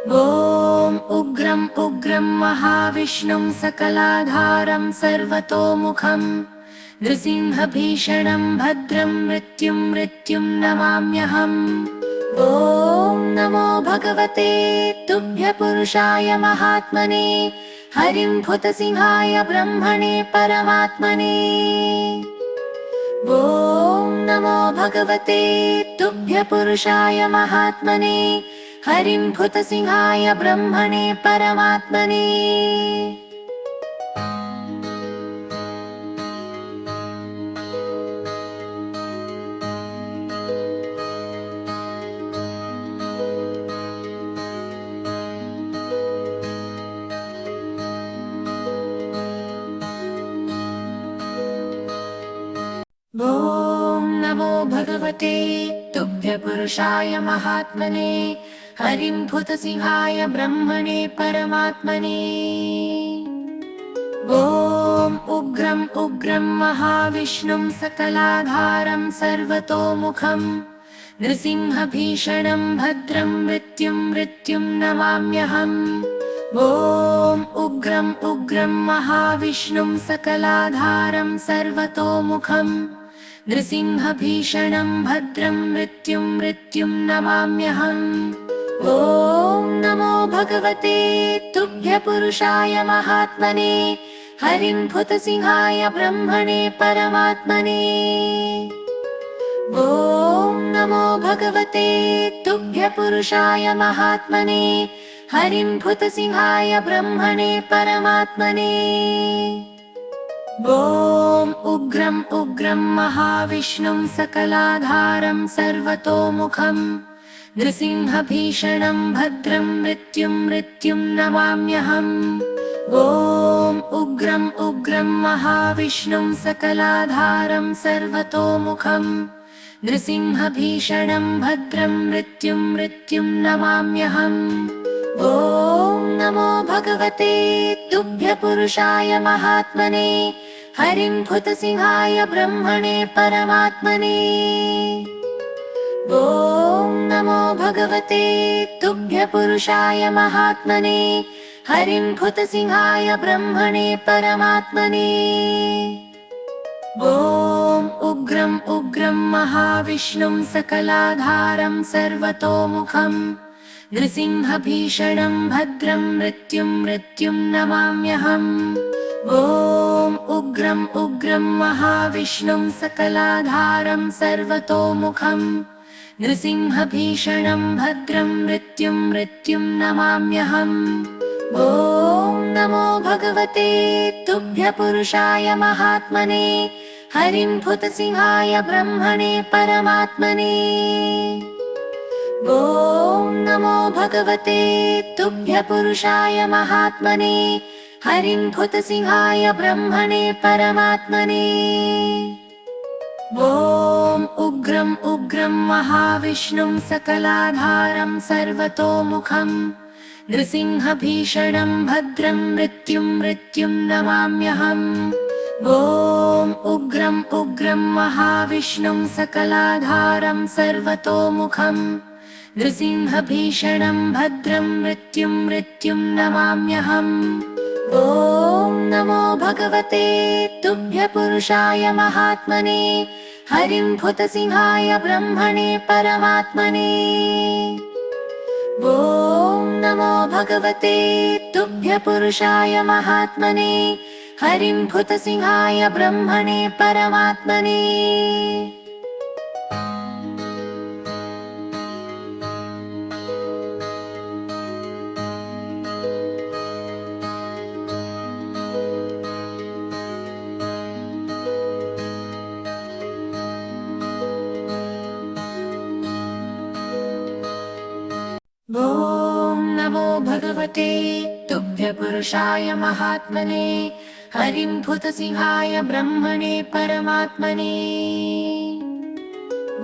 ॐ उग्रं उग्रं महाविष्णुं सकलाधारं सर्वतोमुखं नृसिंहभीषणं भद्रं मृत्युं मृत्युं नमाम्यहम्। ॐ नमो भगवते तुभ्य पुरुषाय महात्मने हरिं भूतसिंहाय ब्रह्मणे परमात्मने। ॐ नमो भगवते तुभ्य पुरुषाय महात्मने हरिं भूतसिंहाय ब्रह्मणे परमात्मने। ॐ नमो भगवते तुभ्य पुरुषाय महात्मने हरिं भूतसिंहाय ब्रह्मणे परमात्मने। ॐ उग्रं उग्रं महाविष्णुं सकलाधारं सर्वतोमुखं नृसिंहभीषणं भद्रं मृत्युं मृत्युं नमाम्यहम्। ॐ उग्रं उग्रं महाविष्णुं सकलाधारं सर्वतोमुखं नृसिंहभीषणं भद्रं मृत्युं मृत्युं नमाम्यहम्। ॐ नमो भगवते तुभ्य पुरुषाय महात्मने हरिं भूतसिंहाय ब्रह्मणे परमात्मने। ॐ नमो भगवते तुभ्य पुरुषाय महात्मने हरिं भूतसिंहाय ब्रह्मणे परमात्मने। ॐ उग्रं उग्रं महाविष्णुं सकलाधारं सर्वतोमुखं नृसिंहभीषणं भद्रं मृत्युं मृत्युं नमाम्यहम्। ॐ उग्रं उग्रं महाविष्णुं सकलाधारं सर्वतोमुखं नृसिंहभीषणं भद्रं मृत्युं मृत्युं नमाम्यहम्। ॐ नमो भगवते तुभ्य पुरुषाय महात्मने हरिं भूतसिंहाय ब्रह्मणे परमात्मने। ॐ नमो भगवते तुभ्य पुरुषाय महात्मने हरिं भूतसिंहाय ब्रह्मणे परमात्मने। ॐ उग्रं उग्रं महाविष्णुं सकलाधारं सर्वतोमुखं नृसिंहभीषणं भद्रं मृत्युं मृत्युं नमाम्यहम्। ॐ उग्रं उग्रं महाविष्णुं सकलाधारं सर्वतोमुखं नृसिंहभीषणं भद्रं मृत्युं मृत्युं नमाम्यहम्। ॐ नमो भगवते तुभ्य पुरुषाय महात्मने हरिं भूतसिंहाय ब्रह्मणे परमात्मने। ॐ नमो भगवते तुभ्य पुरुषाय महात्मने हरिं भूतसिंहाय ब्रह्मणे परमात्मने। ॐ उग्रं उग्रं महाविष्णुं सकलाधारं सर्वतोमुखं नृसिंहभीषणं भद्रं मृत्युं मृत्युं नमाम्यहम्। ॐ उग्रं उग्रं महाविष्णुं सकलाधारं सर्वतोमुखं नृसिंहभीषणं भद्रं मृत्युं मृत्युं नमाम्यहम्। ॐ नमो भगवते तुभ्य पुरुषाय महात्मने हरिं भूतसिंहाय ब्रह्मणे परमात्मने। ॐ नमो भगवते तुभ्य पुरुषाय महात्मने हरिं भूतसिंहाय ब्रह्मणे परमात्मने। ॐ नमो भगवते तुभ्यपुरुषाय महात्मने हरिं भूतसिंहाय ब्रह्मणे परमात्मने।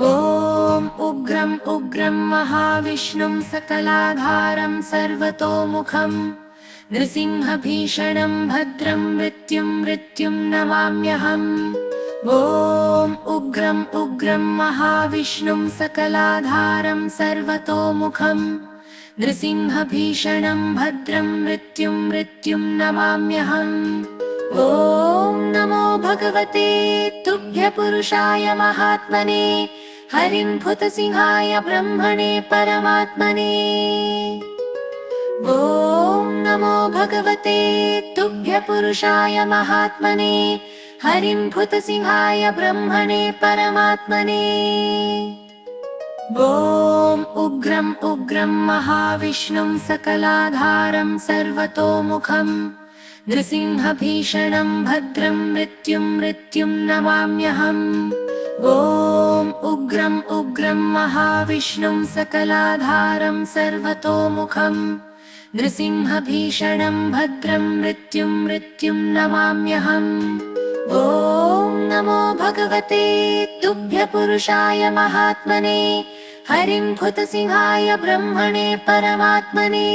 ॐ उग्रं उग्रं महाविष्णुं सकलाधारं सर्वतोमुखं नृसिंहभीषणं भद्रं मृत्युं मृत्युं नमाम्यहम्। ॐ उग्रं उग्रं महाविष्णुं सकलाधारं सर्वतोमुखं नृसिंहभीषणं भद्रं मृत्युं मृत्युं नमाम्यहम्। ॐ नमो भगवते तुभ्यपुरुषाय महात्मने हरिं भूतसिंहाय ब्रह्मणे परमात्मने। ॐ नमो भगवते तुभ्यपुरुषाय महात्मने हरिं भूतसिंहाय ब्रह्मणे परमात्मने। ॐ उग्रं उग्रं महाविष्णुं सकलाधारं सर्वतोमुखं नृसिंहभीषणं भद्रं मृत्युं मृत्युं नमाम्यहम्। ॐ उग्रं उग्रं महाविष्णुं सकलाधारं सर्वतोमुखं नृसिंहभीषणं भद्रं मृत्युं मृत्युं नमाम्यहम्। ॐ नमो भगवते तुभ्यपुरुषाय महात्मने हरिं भूतसिंहाय ब्रह्मणे परमात्मने।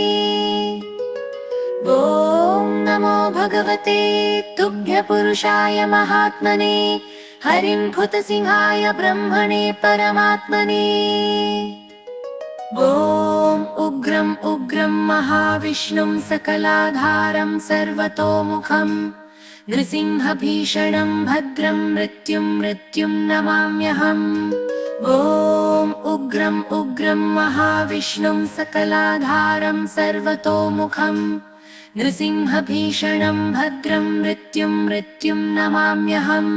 ॐ नमो भगवते तुभ्यपुरुषाय महात्मने हरिं भूतसिंहाय ब्रह्मणे परमात्मने। ॐ उग्रं उग्रं महाविष्णुं सकलाधारं सर्वतोमुखं नृसिंहभीषणं भद्रं मृत्युं मृत्युं नमाम्यहम्। ॐ उग्रं उग्रं महाविष्णुं सकलाधारं सर्वतोमुखं नृसिंहभीषणं भद्रं मृत्युं मृत्युं नमाम्यहम्।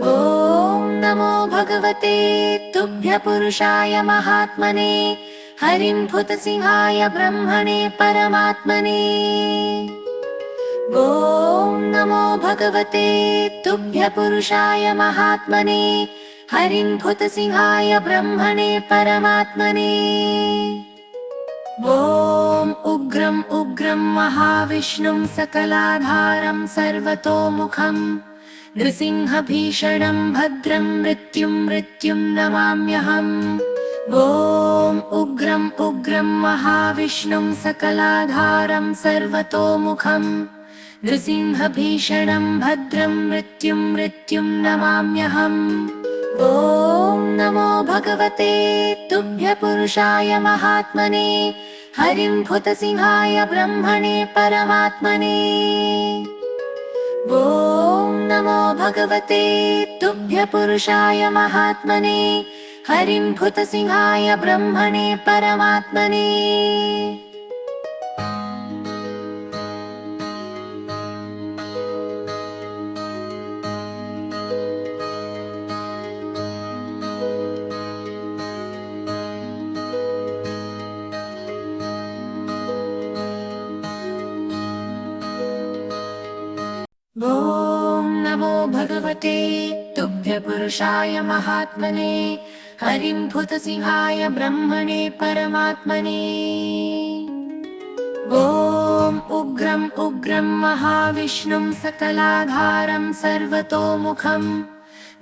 ॐ नमो भगवते तुभ्यपुरुषाय महात्मने हरिं भूतसिंहाय ब्रह्मणे परमात्मने। ॐ नमो भगवते तुभ्यपुरुषाय महात्मने हरिं भूतसिंहाय ब्रह्मणे परमात्मने। ॐ उग्रं उग्रं महाविष्णुं सकलाधारं सर्वतोमुखं नृसिंहभीषणं भद्रं मृत्युं मृत्युं नमाम्यहम्। ॐ उग्रं उग्रं महाविष्णुं सकलाधारं सर्वतोमुखं नृसिंहभीषणं भद्रं मृत्युं मृत्युं नमाम्यहम्। ॐ नमो भगवते तुभ्यपुरुषाय महात्मने हरिं भूतसिंहाय ब्रह्मणे परमात्मने। ॐ नमो भगवते तुभ्यपुरुषाय महात्मने हरिं भूतसिंहाय ब्रह्मणे परमात्मने। ॐ नमो भगवते तुभ्यपुरुषाय महात्मने हरिं भूतसिंहाय ब्रह्मणे परमात्मने। ॐ उग्रं उग्रं महाविष्णुं सकलाधारं सर्वतोमुखं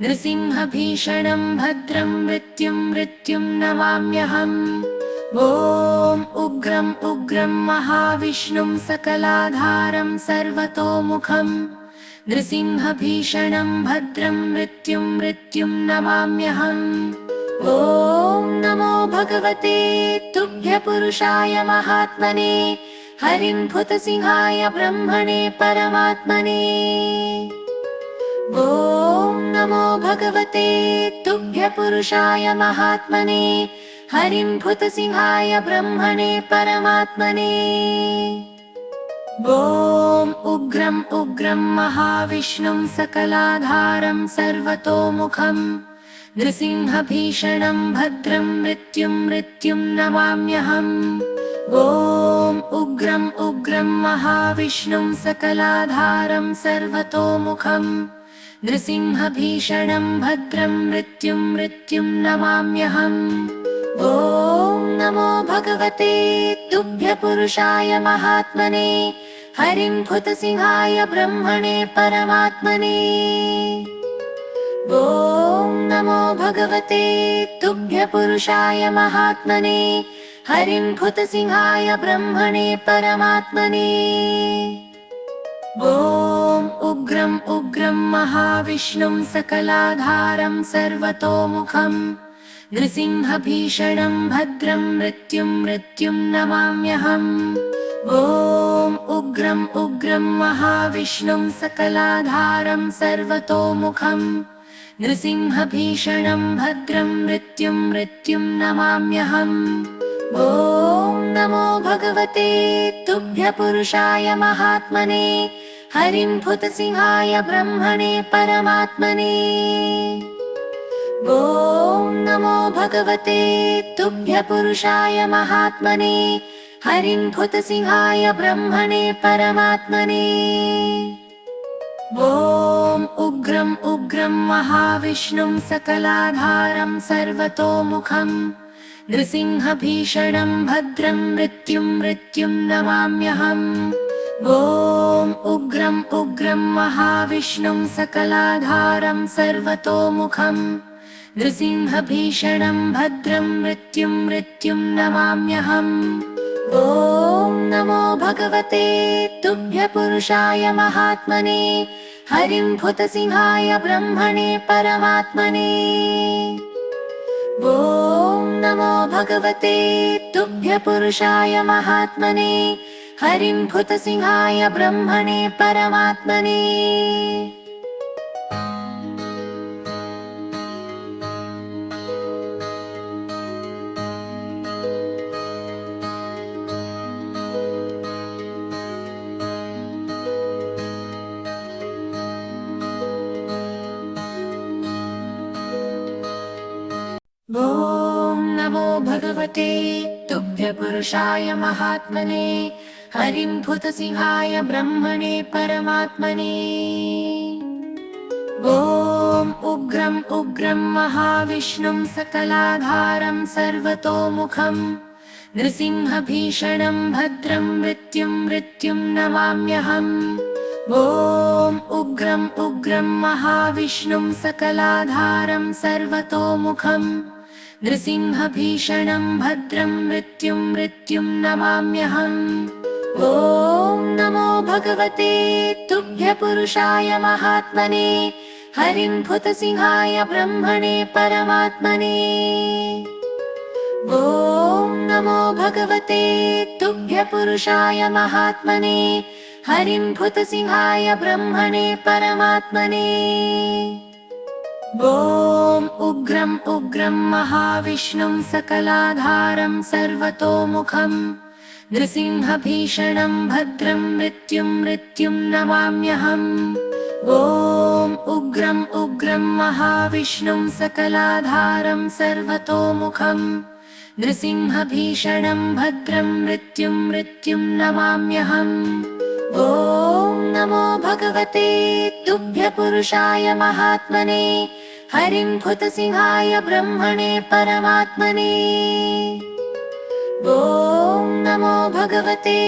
नृसिंहभीषणं भद्रं मृत्युं मृत्युं नमाम्यहम्। ॐ उग्रं उग्रं महाविष्णुं सकलाधारं सर्वतोमुखं नृसिंहभीषणं भद्रं मृत्युं मृत्युं नमाम्यहम्। ॐ नमो भगवते तुभ्यपुरुषाय महात्मने हरिं भूतसिंहाय ब्रह्मणे परमात्मने। ॐ नमो भगवते तुभ्यपुरुषाय महात्मने हरिं भूतसिंहाय ब्रह्मणे परमात्मने। ॐ उग्रं उग्रं महाविष्णुं सकलाधारं सर्वतोमुखं नृसिंहभीषणं भद्रं मृत्युं मृत्युं नमाम्यहम् ॐ उग्रं उग्रं महाविष्णुं सकलाधारं सर्वतोमुखं नृसिंहभीषणं भद्रं मृत्युं मृत्युं नमाम्यहम् ॐ नमो भगवते तुभ्यपुरुषाय महात्मने हरिं भूतसिंहाय ब्रह्मणे परमात्मने ॐ नमो भगवते तुभ्यपुरुषाय महात्मने हरिं भूतसिंहाय ब्रह्मणे परमात्मने ॐ उग्रं उग्रं महाविष्णुं सकलाधारं सर्वतोमुखं नृसिंहभीषणं भद्रं मृत्युं मृत्युं नमाम्यहम् ॐ उग्रं उग्रं महाविष्णुं सकलाधारं सर्वतोमुखं नृसिंहभीषणं भद्रं मृत्युं मृत्युं नमाम्यहम् ॐ नमो भगवते तुभ्यपुरुषाय महात्मने हरिं भूतसिंहाय ब्रह्मणे परमात्मने ॐ नमो भगवते तुभ्यपुरुषाय महात्मने हरिं भूतसिंहाय ब्रह्मणे परमात्मने ॐ उग्रं उग्रं महाविष्णुं सकलाधारं सर्वतोमुखं नृसिंहभीषणं भद्रं मृत्युं मृत्युं नमाम्यहम् ॐ उग्रं उग्रं महाविष्णुं सकलाधारं सर्वतोमुखं नृसिंहभीषणं भद्रं मृत्युं मृत्युं नमाम्यहम् ॐ नमो भगवते तुभ्यपुरुषाय महात्मने हरिं भूतसिंहाय ब्रह्मणे परमात्मने ॐ नमो भगवते तुभ्यपुरुषाय महात्मने हरिं भूतसिंहाय ब्रह्मणे परमात्मने ॐ नमो भगवते तुभ्यपुरुषाय महात्मने हरिं भूतसिंहाय ब्रह्मणे परमात्मने ॐ उग्रं उग्रं महाविष्णुं सकलाधारं सर्वतोमुखं नृसिंहभीषणं भद्रं मृत्युं मृत्युं नमाम्यहम् ॐ उग्रं उग्रं महाविष्णुं सकलाधारं सर्वतोमुखं नृसिंहभीषणं भद्रं मृत्युं मृत्युं नमाम्यहम् ॐ नमो भगवते तुभ्यपुरुषाय महात्मने हरिं भूतसिंहाय ब्रह्मणे परमात्मने ॐ नमो भगवते तुभ्यपुरुषाय महात्मने हरिं भूतसिंहाय ब्रह्मणे परमात्मने ॐ उग्रं उग्रं महाविष्णुं सकलाधारं सर्वतोमुखं नृसिंहभीषणं भद्रं मृत्युं मृत्युं नमाम्यहम् ॐ उग्रं उग्रं महाविष्णुं सकलाधारं सर्वतोमुखं नृसिंहभीषणं भद्रं मृत्युं मृत्युं नमाम्यहम् ॐ नमो भगवते तुभ्यपुरुषाय महात्मने हरिं भूतसिंहाय ब्रह्मणे परमात्मने ॐ नमो भगवते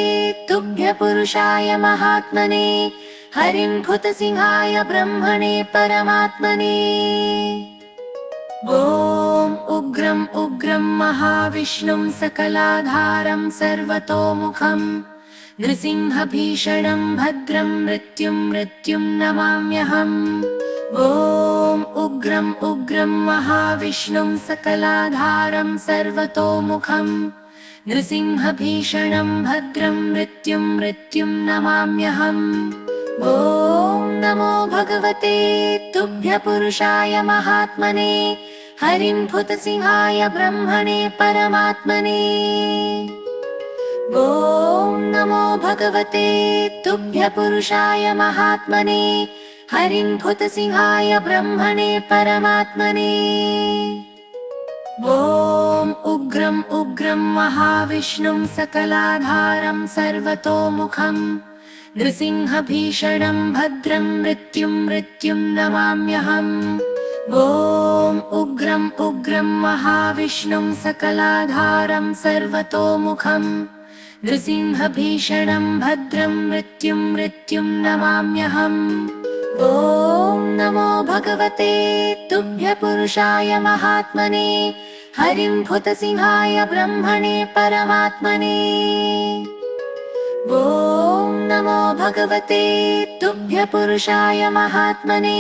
तुभ्यपुरुषाय महात्मने हरिं भूतसिंहाय ब्रह्मणे परमात्मने ॐ उग्रं उग्रं महाविष्णुं सकलाधारं सर्वतोमुखं नृसिंहभीषणं भद्रं मृत्युं मृत्युं नमाम्यहम् ॐ उग्रं उग्रं महाविष्णुं सकलाधारं सर्वतोमुखं नृसिंहभीषणं भद्रं मृत्युं मृत्युं नमाम्यहम् ॐ नमो भगवते तुभ्यपुरुषाय महात्मने हरिं भूतसिंहाय ब्रह्मणे परमात्मने ॐ नमो भगवते तुभ्य पुरुषाय महात्मने हरिं भूतसिंहाय ब्रह्मणे परमात्मने। ॐ उग्रं उग्रं महाविष्णुं सकलाधारं सर्वतोमुखं नृसिंहभीषणं भद्रं मृत्युं मृत्युं नमाम्यहम्। ॐ उग्रं उग्रं महाविष्णुं सकलाधारं सर्वतोमुखं नृसिंहभीषणं भद्रं मृत्युं मृत्युं नमाम्यहम्। ॐ नमो भगवते तुभ्य पुरुषाय महात्मने हरिं भूतसिंहाय ब्रह्मणे परमात्मने। ॐ नमो भगवते तुभ्य पुरुषाय महात्मने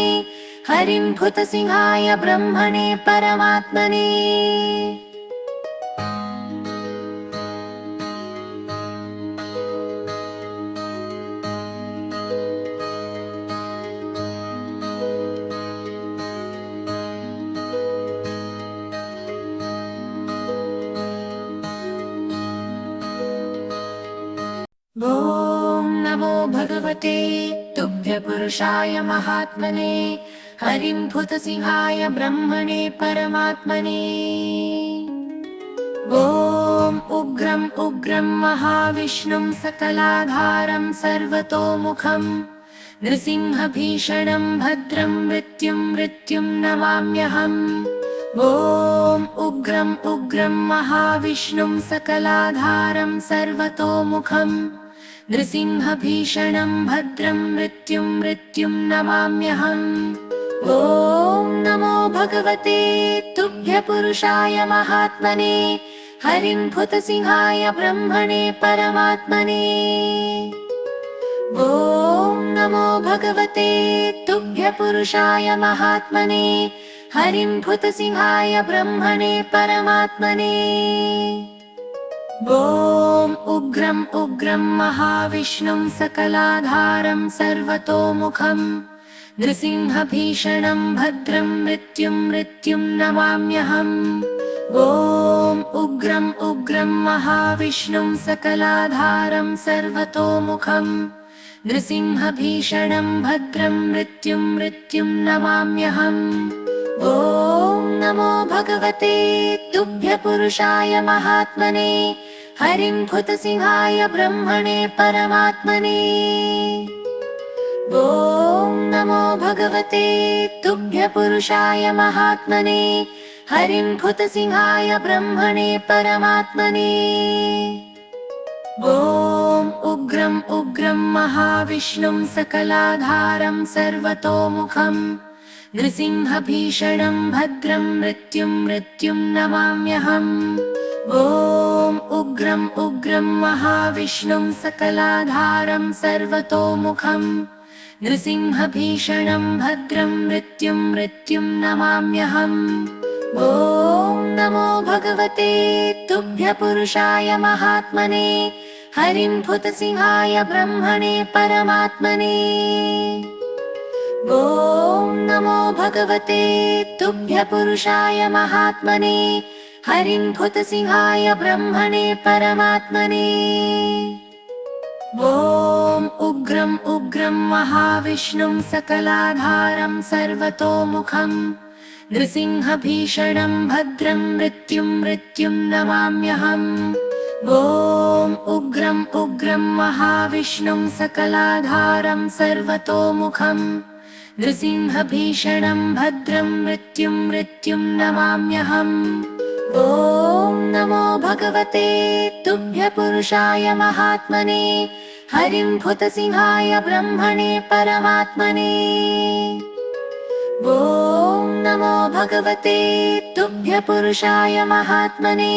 हरिं भूतसिंहाय ब्रह्मणे परमात्मने। ॐ नमो भगवते तुभ्य पुरुषाय महात्मने हरिं भूतसिंहाय ब्रह्मणे परमात्मने। ॐ उग्रं उग्रं महाविष्णुं सकलाधारं सर्वतोमुखं नृसिंहभीषणं भद्रं मृत्युं मृत्युं नमाम्यहम्। ॐ उग्रं उग्रं महाविष्णुं सकलाधारं सर्वतोमुखं नृसिंहभीषणं भद्रं मृत्युं मृत्युं नमाम्यहम्। ॐ नमो भगवते तुभ्य पुरुषाय महात्मने हरिं भूतसिंहाय ब्रह्मणे परमात्मने। ॐ नमो भगवते तुभ्य पुरुषाय महात्मने हरिं भूतसिंहाय ब्रह्मणे परमात्मने। ॐ उग्रं उग्रं महाविष्णुं सकलाधारं सर्वतोमुखं नृसिंहभीषणं भद्रं मृत्युं मृत्युं नमाम्यहम्। ॐ उग्रं उग्रं महाविष्णुं सकलाधारं सर्वतोमुखं नृसिंहभीषणं भद्रं मृत्युं मृत्युं नमाम्यहम्। ॐ नमो भगवते तुभ्य पुरुषाय महात्मने हरिं भूतसिंहाय ब्रह्मणे परमात्मने। ॐ नमो भगवते तुभ्य पुरुषाय महात्मने हरिं भूतसिंहाय ब्रह्मणे परमात्मने। ॐ उग्रं उग्रं महाविष्णुं सकलाधारं सर्वतोमुखं नृसिंहभीषणं भद्रं मृत्युं मृत्युं नमाम्यहम्। ॐ उग्रं उग्रं महाविष्णुं सकलाधारं सर्वतोमुखं नृसिंहभीषणं भद्रं मृत्युं मृत्युं नमाम्यहम्। ॐ नमो भगवते तुभ्य पुरुषाय महात्मने हरिं भूतसिंहाय ब्रह्मणे परमात्मने। ॐ नमो भगवते तुभ्य पुरुषाय महात्मने हरिं भूतसिंहाय ब्रह्मणे परमात्मने। ॐ उग्रं उग्रं महाविष्णुं सकलाधारं सर्वतोमुखं नृसिंहभीषणं भद्रं मृत्युं मृत्युं नमाम्यहम्। ॐ उग्रं उग्रं महाविष्णुं सकलाधारं सर्वतोमुखं नृसिंहभीषणं भद्रं मृत्युं मृत्युं नमाम्यहम्। ॐ नमो भगवते तुभ्य पुरुषाय महात्मने हरिं भूतसिंहाय ब्रह्मणे परमात्मने। ॐ नमो भगवते तुभ्य पुरुषाय महात्मने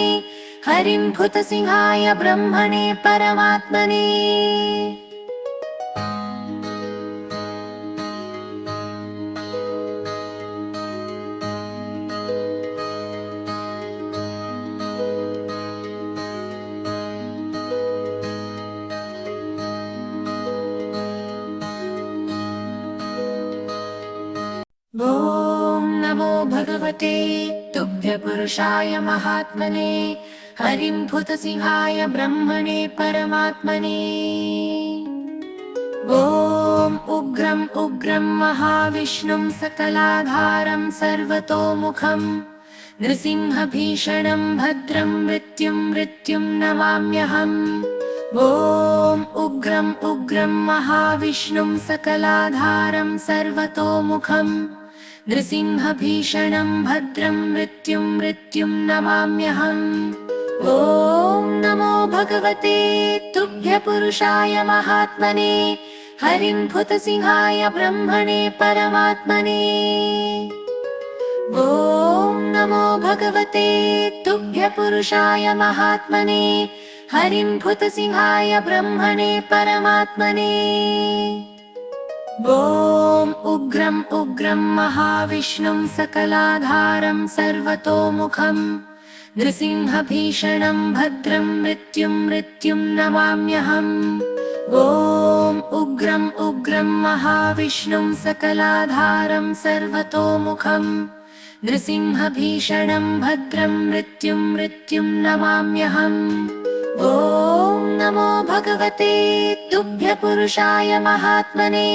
हरिं भूतसिंहाय ब्रह्मणे परमात्मने। ॐ नमो भगवते तुभ्य पुरुषाय महात्मने हरिं भूतसिंहाय ब्रह्मणे परमात्मने। ॐ उग्रं उग्रं महाविष्णुं सकलाधारं सर्वतोमुखं नृसिंहभीषणं भद्रं मृत्युं मृत्युं नमाम्यहम्। ॐ उग्रं उग्रं महाविष्णुं सकलाधारं सर्वतोमुखं नृसिंहभीषणं भद्रं मृत्युं मृत्युं नमाम्यहम्। ॐ नमो भगवते तुभ्यपुरुषाय महात्मने हरिं भूतसिंहाय ब्रह्मणे परमात्मने। ॐ नमो भगवते तुभ्यपुरुषाय महात्मने हरिं भूतसिंहाय ब्रह्मणे परमात्मने। ॐ उग्रं उग्रं महाविष्णुं सकलाधारं सर्वतोमुखं नृसिंहभीषणं भद्रं मृत्युं मृत्युं नमाम्यहम्। ॐ उग्रं उग्रं महाविष्णुं सकलाधारं सर्वतोमुखं नृसिंहभीषणं भद्रं मृत्युं मृत्युं नमाम्यहम्। ॐ नमो भगवते तुभ्यपुरुषाय महात्मने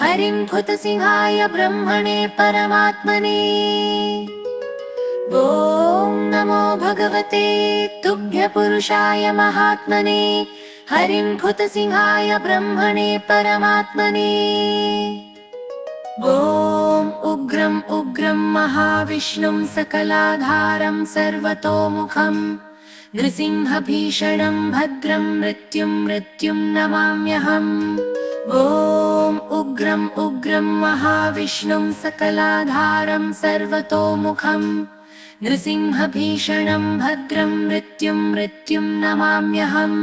हरिं भूतसिंहाय ब्रह्मणे परमात्मने। ॐ नमो भगवते तुभ्यपुरुषाय महात्मने हरिं भूतसिंहाय ब्रह्मणे परमात्मने। ॐ उग्रं उग्रं महाविष्णुं सकलाधारं सर्वतोमुखं नृसिंहभीषणं भद्रं मृत्युं मृत्युं नमाम्यहम्। ॐ उग्रं उग्रं महाविष्णुं सकलाधारं सर्वतोमुखं नृसिंहभीषणं भद्रं मृत्युं मृत्युं नमाम्यहम्।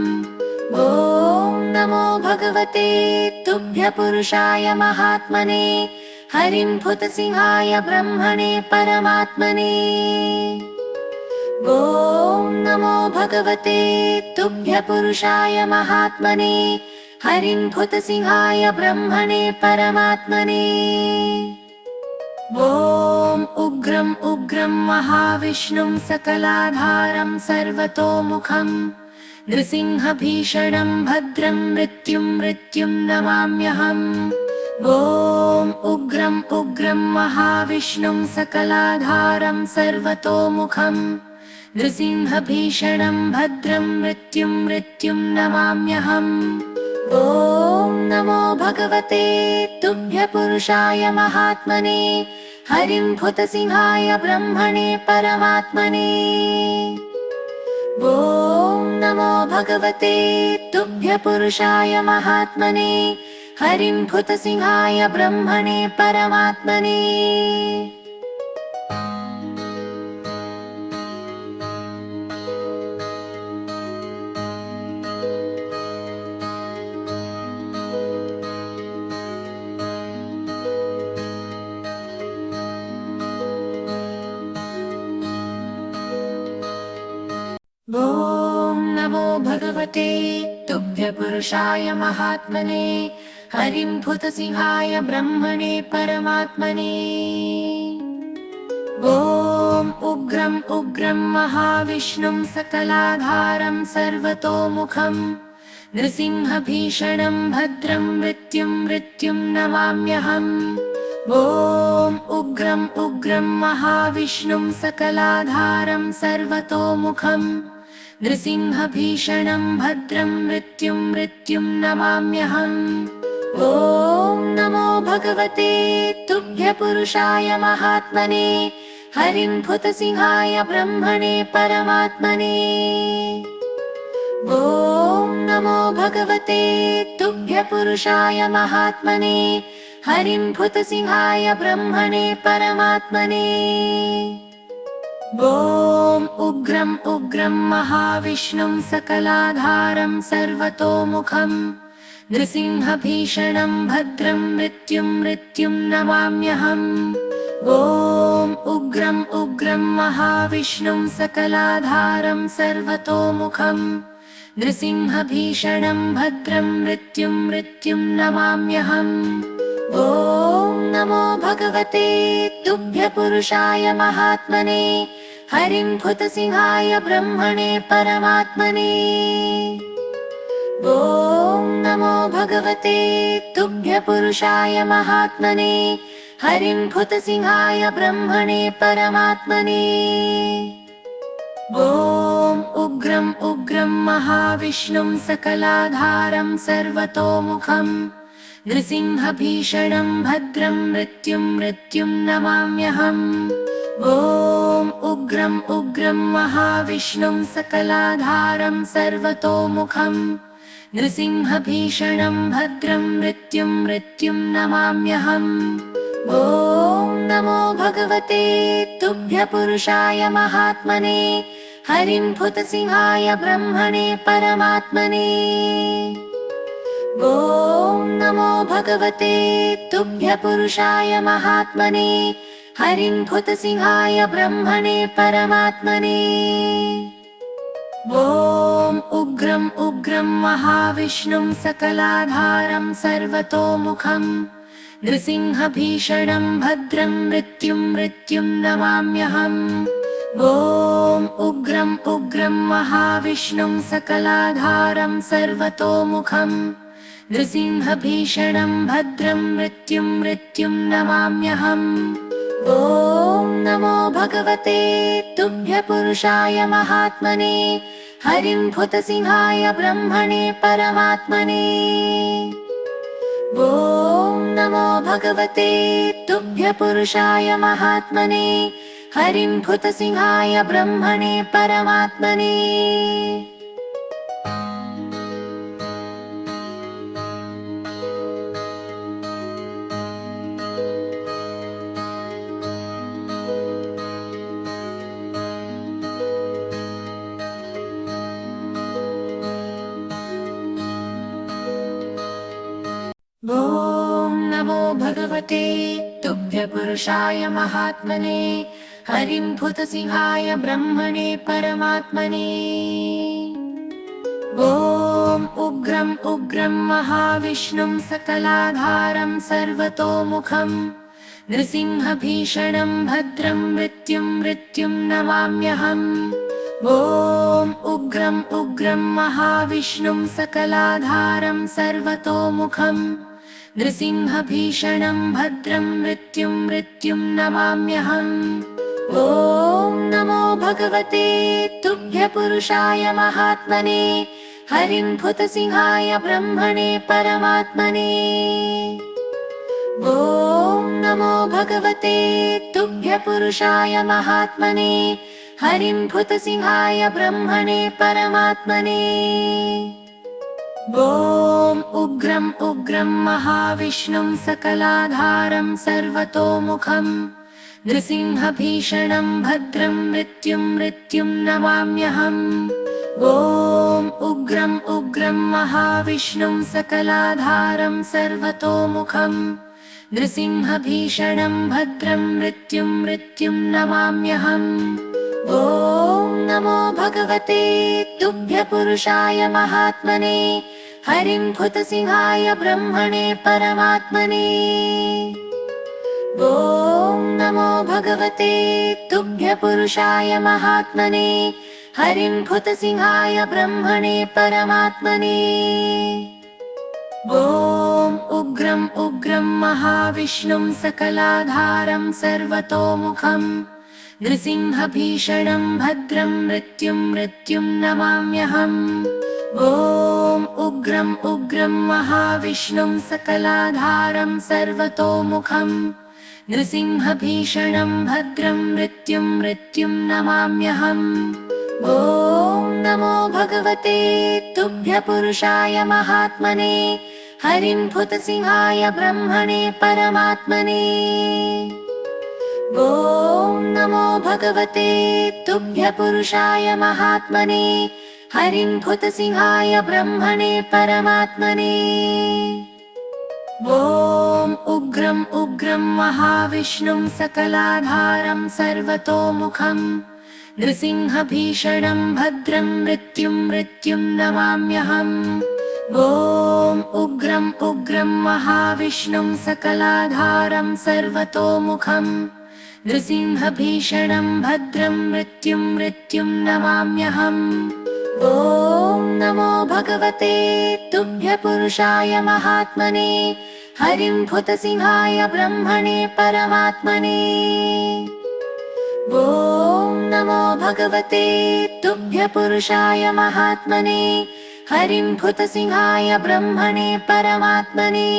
ॐ नमो भगवते तुभ्यपुरुषाय महात्मने हरिं भूतसिंहाय ब्रह्मणे परमात्मने। ॐ नमो भगवते तुभ्यपुरुषाय महात्मने हरिं भूतसिंहाय ब्रह्मणे परमात्मने। ॐ उग्रं उग्रं महाविष्णुं सकलाधारं सर्वतोमुखं नृसिंहभीषणं भद्रं मृत्युं मृत्युं नमाम्यहम्। ॐ उग्रं उग्रं महाविष्णुं सकलाधारं सर्वतोमुखं नृसिंहभीषणं भद्रं मृत्युं मृत्युं नमाम्यहम्। ॐ नमो भगवते तुभ्यपुरुषाय महात्मने हरिं भूतसिंहाय ब्रह्मणे परमात्मने। ॐ नमो भगवते तुभ्यपुरुषाय महात्मने हरिं भूतसिंहाय ब्रह्मणे परमात्मने। ॐ नमो भगवते तुभ्यपुरुषाय महात्मने हरिं भूतसिंहाय ब्रह्मणे परमात्मने। ॐ उग्रं उग्रं महाविष्णुं सकलाधारं सर्वतोमुखं नृसिंहभीषणं भद्रं मृत्युं मृत्युं नमाम्यहम्। ॐ उग्रं उग्रं महाविष्णुं सकलाधारं सर्वतोमुखं नृसिंहभीषणं भद्रं मृत्युं मृत्युं नमाम्यहम्। ॐ नमो भगवते तुभ्यपुरुषाय महात्मने हरिं भूतसिंहाय ब्रह्मणे परमात्मने। ॐ नमो भगवते तुभ्यपुरुषाय महात्मने हरिं भूतसिंहाय ब्रह्मणे परमात्मने। ॐ उग्रं उग्रं महाविष्णुं सकलाधारं सर्वतोमुखं नृसिंहभीषणं भद्रं मृत्युं मृत्युं नमाम्यहम्। ॐ उग्रं उग्रं महाविष्णुं सकलाधारं सर्वतोमुखं नृसिंहभीषणं भद्रं मृत्युं मृत्युं नमाम्यहम्। ॐ नमो भगवते तुभ्यपुरुषाय महात्मने हरिं भूतसिंहाय ब्रह्मणे परमात्मने। ॐ नमो भगवते तुभ्य पुरुषाय महात्मने। हरिं भूतसिंहाय ब्रह्मणे परमात्मने। ॐ उग्रं उग्रं महाविष्णुं सकलाधारं सर्वतोमुखं नृसिंहभीषणं भद्रं मृत्युं मृत्युं नमाम्यहम्। ॐ उग्रं उग्रं महाविष्णुं सकलाधारं सर्वतोमुखं नृसिंहभीषणं भद्रं मृत्युं मृत्युं नमाम्यहम्। ॐ नमो भगवते तुभ्य पुरुषाय महात्मने। हरिं भूतसिंहाय ब्रह्मणे परमात्मने। ॐ नमो भगवते तुभ्य पुरुषाय महात्मने। हरिं भूतसिंहाय ब्रह्मणे परमात्मने। ॐ उग्रं उग्रं महाविष्णुं सकलाधारं सर्वतोमुखं नृसिंहभीषणं भद्रं मृत्युं मृत्युं नमाम्यहम्। ॐ उग्रं उग्रं महाविष्णुं सकलाधारं सर्वतोमुखं नृसिंहभीषणं भद्रं मृत्युं मृत्युं नमाम्यहम्। ॐ नमो भगवते तुभ्य पुरुषाय महात्मने। हरिं भूतसिंहाय ब्रह्मणे परमात्मने। ॐ नमो भगवते तुभ्य पुरुषाय महात्मने। हरिं भूतसिंहाय ब्रह्मणे परमात्मने। ॐ नमो भगवते तुभ्य पुरुषाय महात्मने। हरिं भूतसिंहाय ब्रह्मणे परमात्मने। ॐ उग्रं उग्रं महाविष्णुं सकलाधारं सर्वतोमुखं नृसिंहभीषणं भद्रं मृत्युं मृत्युं नमाम्यहम्। ॐ उग्रं उग्रं महाविष्णुं सकलाधारं सर्वतोमुखं नृसिंहभीषणं भद्रं मृत्युं मृत्युं नमाम्यहम्। ॐ नमो भगवते तुभ्य पुरुषाय महात्मने। हरिं भूतसिंहाय ब्रह्मणे परमात्मने। ॐ नमो भगवते तुभ्य पुरुषाय महात्मने। हरिं भूतसिंहाय ब्रह्मणे परमात्मने। ॐ उग्रं उग्रं महाविष्णुं सकलाधारं सर्वतोमुखं नृसिंहभीषणं भद्रं मृत्युं मृत्युं नमाम्यहम्। ॐ उग्रं उग्रं महाविष्णुं सकलाधारं सर्वतोमुखं नृसिंहभीषणं भद्रं मृत्युं मृत्युं नमाम्यहम्। ॐ नमो भगवते तुभ्य पुरुषाय महात्मने। हरिं भूतसिंहाय ब्रह्मणे परमात्मने। ॐ नमो भगवते तुभ्य पुरुषाय महात्मने। हरिं भूतसिंहाय ब्रह्मणे परमात्मने। ॐ उग्रं उग्रं महाविष्णुं सकलाधारं सर्वतोमुखं नृसिंहभीषणं भद्रं मृत्युं मृत्युं नमाम्यहम्। ॐ उग्रं उग्रं महाविष्णुं सकलाधारं सर्वतोमुखं नृसिंहभीषणं भद्रं मृत्युं मृत्युं नमाम्यहम्। ॐ नमो भगवते तुभ्य पुरुषाय महात्मने। हरिं भूतसिंहाय ब्रह्मणे परमात्मने। ॐ नमो भगवते तुभ्य पुरुषाय महात्मने। हरिं भूतसिंहाय ब्रह्मणे परमात्मने। ॐ उग्रं उग्रं महाविष्णुं सकलाधारं सर्वतोमुखं नृसिंहभीषणं भद्रं मृत्युं मृत्युं नमाम्यहम्। ॐ उग्रं उग्रं महाविष्णुं सकलाधारं सर्वतोमुखं नृसिंहभीषणं भद्रं मृत्युं मृत्युं नमाम्यहम्। ॐ नमो भगवते तुभ्यपुरुषाय महात्मने हरिं भूतसिंहाय ब्रह्मणे परमात्मने। ॐ नमो भगवते तुभ्यपुरुषाय महात्मने हरिं भूतसिंहाय ब्रह्मणे परमात्मने।